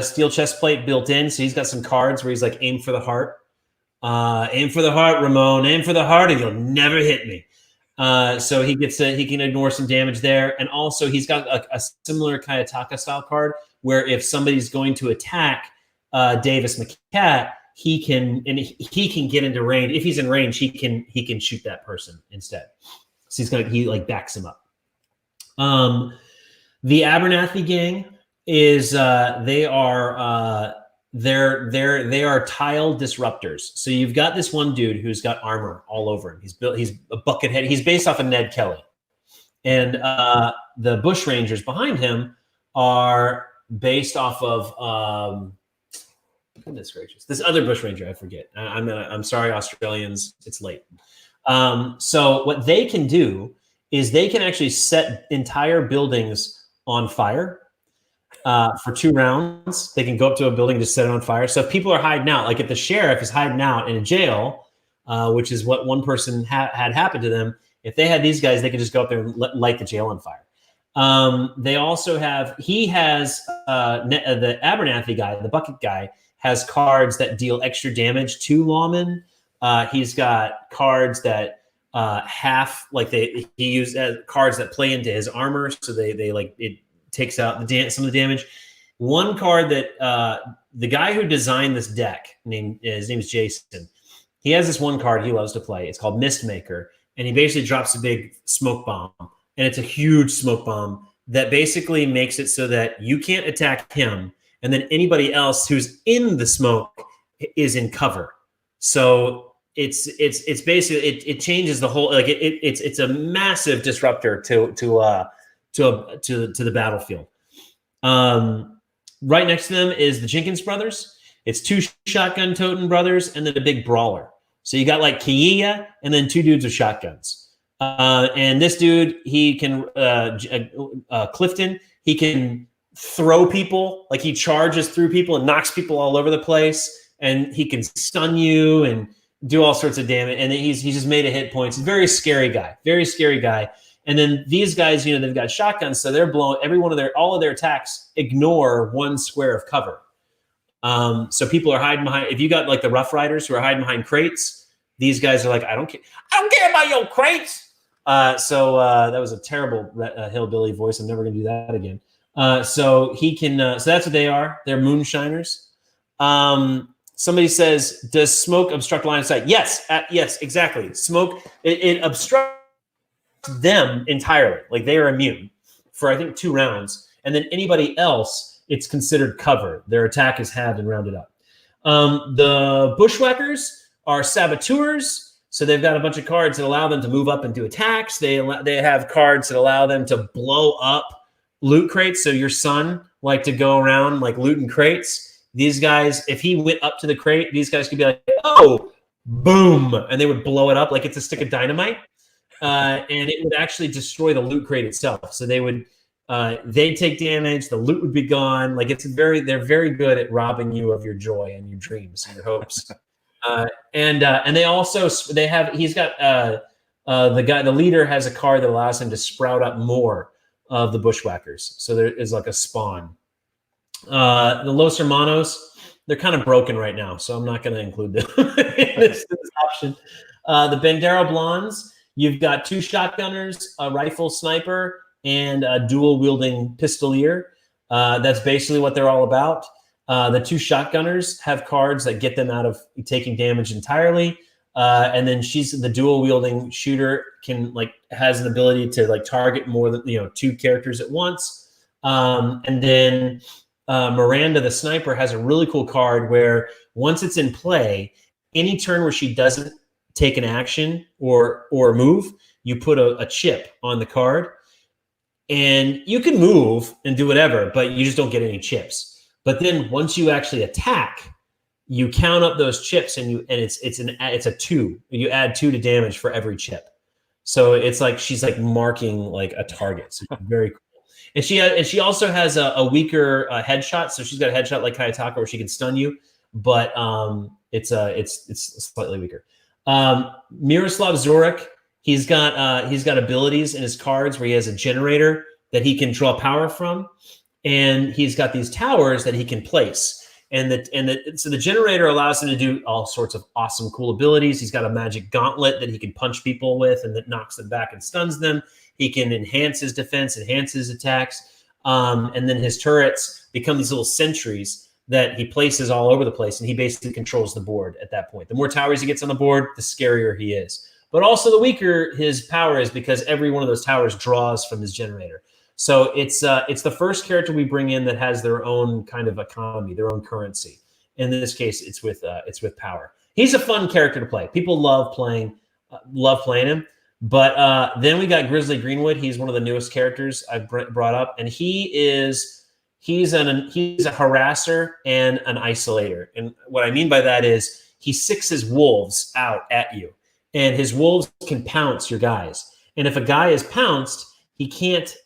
steel chest plate built in, so he's got some cards where he's like, aim for the heart. Aim for the heart, Ramon. Aim for the heart, and you'll never hit me. So he can ignore some damage there, and also he's got a similar Kayotaka style card where if somebody's going to attack Davis McCat, he can get into range. If he's in range, he can shoot that person instead. So he backs him up. The Abernathy gang is they are tile disruptors. So you've got this one dude who's got armor all over him. He's a buckethead. He's based off of Ned Kelly, and the Bush Rangers behind him are based off of goodness gracious, this other Bush Ranger, I forget. I'm sorry, Australians, it's late. So what they can do is they can actually set entire buildings on fire for 2 rounds. They can go up to a building and just set it on fire. So if people are hiding out, like if the sheriff is hiding out in a jail, which is what one person had happened to them, if they had these guys, they could just go up there and light the jail on fire. They also have, the Abernathy guy, the bucket guy, has cards that deal extra damage to lawmen. He's got cards that he uses cards that play into his armor, so they like it takes out some of the damage. One card that the guy who designed this deck, his name is Jason. He has this one card he loves to play. It's called Mistmaker, and he basically drops a big smoke bomb, and it's a huge smoke bomb that basically makes it so that you can't attack him, and then anybody else who's in the smoke is in cover. So it's basically it changes the whole, like it's a massive disruptor to the battlefield. Right next to them is the Jenkins brothers. It's 2 shotgun toting brothers and then a big brawler. So you got like Kiya and then 2 dudes with shotguns. And this dude, he can Clifton, he can throw people, like he charges through people and knocks people all over the place, and he can stun you and do all sorts of damage. And he's just made a hit points. Very scary guy. And then these guys, they've got shotguns, so they're blowing all of their attacks ignore one square of cover. So people are hiding behind. If you got like the Rough Riders who are hiding behind crates, these guys are like, I don't care about your crates. So that was a terrible hillbilly voice. I'm never gonna do that again. So he can. So that's what they are. They're moonshiners. Somebody says, does smoke obstruct line of sight? Yes, yes, exactly. Smoke it obstructs them entirely. Like they are immune for I think 2 rounds, and then anybody else, it's considered cover. Their attack is halved and rounded up. The bushwhackers are saboteurs, so they've got a bunch of cards that allow them to move up and do attacks. They have cards that allow them to blow up loot crates. So your son like to go around like looting crates. These guys, if he went up to the crate, these guys could be like, oh, boom, and they would blow it up like it's a stick of dynamite. And it would actually destroy the loot crate itself. So they'd take damage, the loot would be gone. Like they're very good at robbing you of your joy and your dreams and your hopes. And the leader has a card that allows him to sprout up more of the bushwhackers. So there is like a spawn. The Los Hermanos, they're kind of broken right now, so I'm not going to include them in this option. The Bandera Blondes, you've got 2 shotgunners, a rifle sniper, and a dual-wielding pistolier. That's basically what they're all about. The 2 shotgunners have cards that get them out of taking damage entirely. And then the dual-wielding shooter has an ability to target more than 2 characters at once. And then Miranda, the sniper, has a really cool card where once it's in play, any turn where she doesn't take an action or move, you put a chip on the card. And you can move and do whatever, but you just don't get any chips. But then once you actually attack, you count up those chips, and it's a 2. You add 2 to damage for every chip. So it's like she's like marking like a target. So very cool. And she also has a weaker headshot. So she's got a headshot like Kayataka where she can stun you, but it's slightly weaker. Miroslav Zorek, he's got abilities in his cards where he has a generator that he can draw power from, and he's got these towers that he can place. So the generator allows him to do all sorts of awesome, cool abilities. He's got a magic gauntlet that he can punch people with, and that knocks them back and stuns them. He can enhance his defense, enhance his attacks, and then his turrets become these little sentries that he places all over the place, and he basically controls the board at that point. The more towers he gets on the board, the scarier he is. But also the weaker his power is, because every one of those towers draws from his generator. So it's the first character we bring in that has their own kind of economy, their own currency. In this case, it's with power. He's a fun character to play. People love playing him. But then we got Grizzly Greenwood. He's one of the newest characters I've brought up, and he's a harasser and an isolator. And what I mean by that is he sixes wolves out at you, and his wolves can pounce your guys. And if a guy is pounced, he can't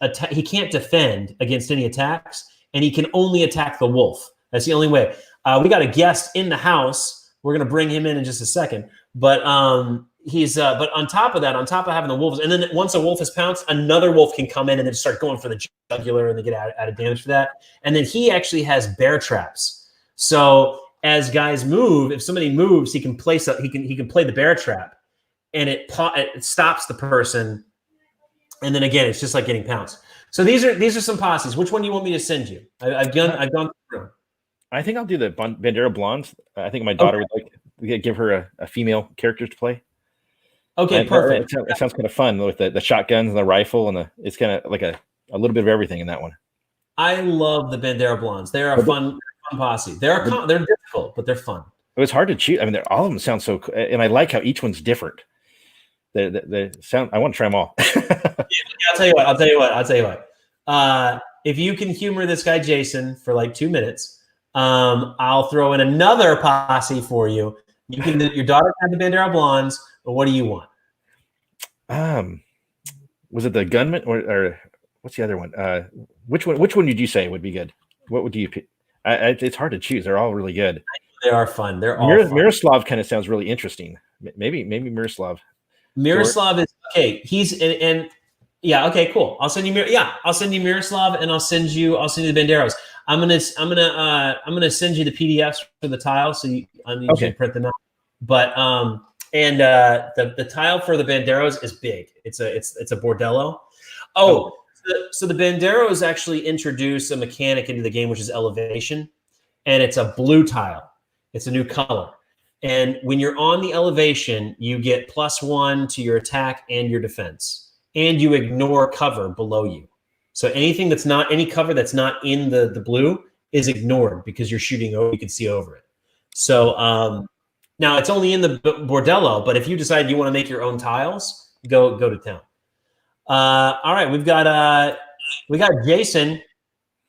defend against any attacks, and he can only attack the wolf. That's the only way. We got a guest in the house. We're gonna bring him in just a second, but but on top of having the wolves, and then once a wolf is pounced, another wolf can come in and then start going for the jugular, and they get out of damage for that. And then he actually has bear traps. So as guys move, if somebody moves, he can play the bear trap, and it stops the person. And then again, it's just like getting pounced. So these are some posses. Which one do you want me to send you? I've gone through. I think I'll do the Bandera Blondes. I think my daughter would like to give her a female character to play. Okay, and perfect. It sounds kind of fun with the shotguns and the rifle, and it's kind of like a little bit of everything in that one. I love the Bandera Blondes. They're a fun posse. They're difficult, but they're fun. It was hard to choose. I mean, all of them sound so cool, and I like how each one's different. The sound. I want to try them all. Yeah, I'll tell you what. If you can humor this guy Jason for like 2 minutes, I'll throw in another posse for you. Your daughter had the Bandera Blondes, but what do you want? Was it the gunman or what's the other one? Which one did you say would be good? What would you pick? It's hard to choose. They're all really good. They are fun. They're all fun. Miroslav kind of sounds really interesting. Maybe Miroslav. Miroslav is okay. He's and Yeah. Okay. Cool. I'll send you. I'll send you Miroslav, and I'll send you the banderos. I'm gonna send you the PDFs for the tile, so you can print them out. But the tile for the banderos is big. It's a bordello. So the banderos actually introduce a mechanic into the game, which is elevation, and it's a blue tile. It's a new color. And when you're on the elevation, you get +1 to your attack and your defense, and you ignore cover below you. So anything that's not any cover that's not in the blue is ignored because you're shooting over. You can see over it. So now it's only in the bordello, but if you decide you want to make your own tiles, go to town. All right, we got Jason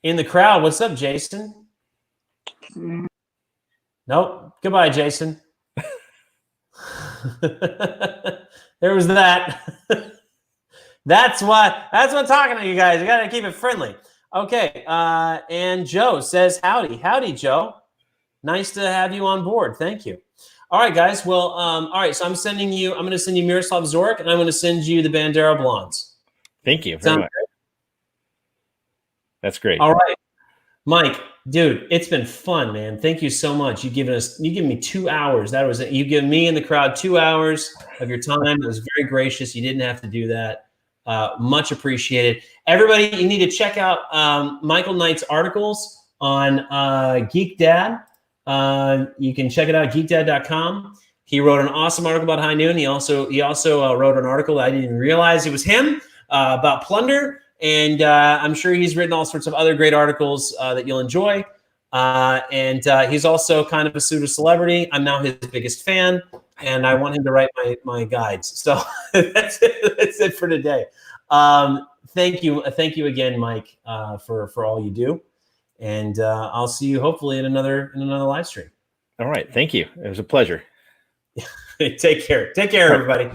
in the crowd. What's up, Jason? Nope. Goodbye, Jason. There was that. That's what I'm talking to you guys. You got to keep it friendly. Okay. And Joe says, howdy. Howdy, Joe. Nice to have you on board. Thank you. All right, guys. Well, all right. So I'm going to send you Miroslav Zork, and I'm going to send you the Bandera Blondes. Thank you very much. That's great. All right. Mike, dude, it's been fun, man. Thank you so much. You given me 2 hours. That was it. You given me and the crowd 2 hours of your time. It was very gracious. You didn't have to do that. Much appreciated. Everybody, you need to check out Michael Knight's articles on GeekDad. You can check it out at geekdad.com. He wrote an awesome article about High Noon. He also wrote an article that I didn't even realize it was him about Plunder. And I'm sure he's written all sorts of other great articles that you'll enjoy. And he's also kind of a pseudo celebrity. I'm now his biggest fan, and I want him to write my guides. So that's it for today. Thank you again, Mike, for all you do. And I'll see you hopefully in another live stream. All right, thank you. It was a pleasure. Take care, everybody.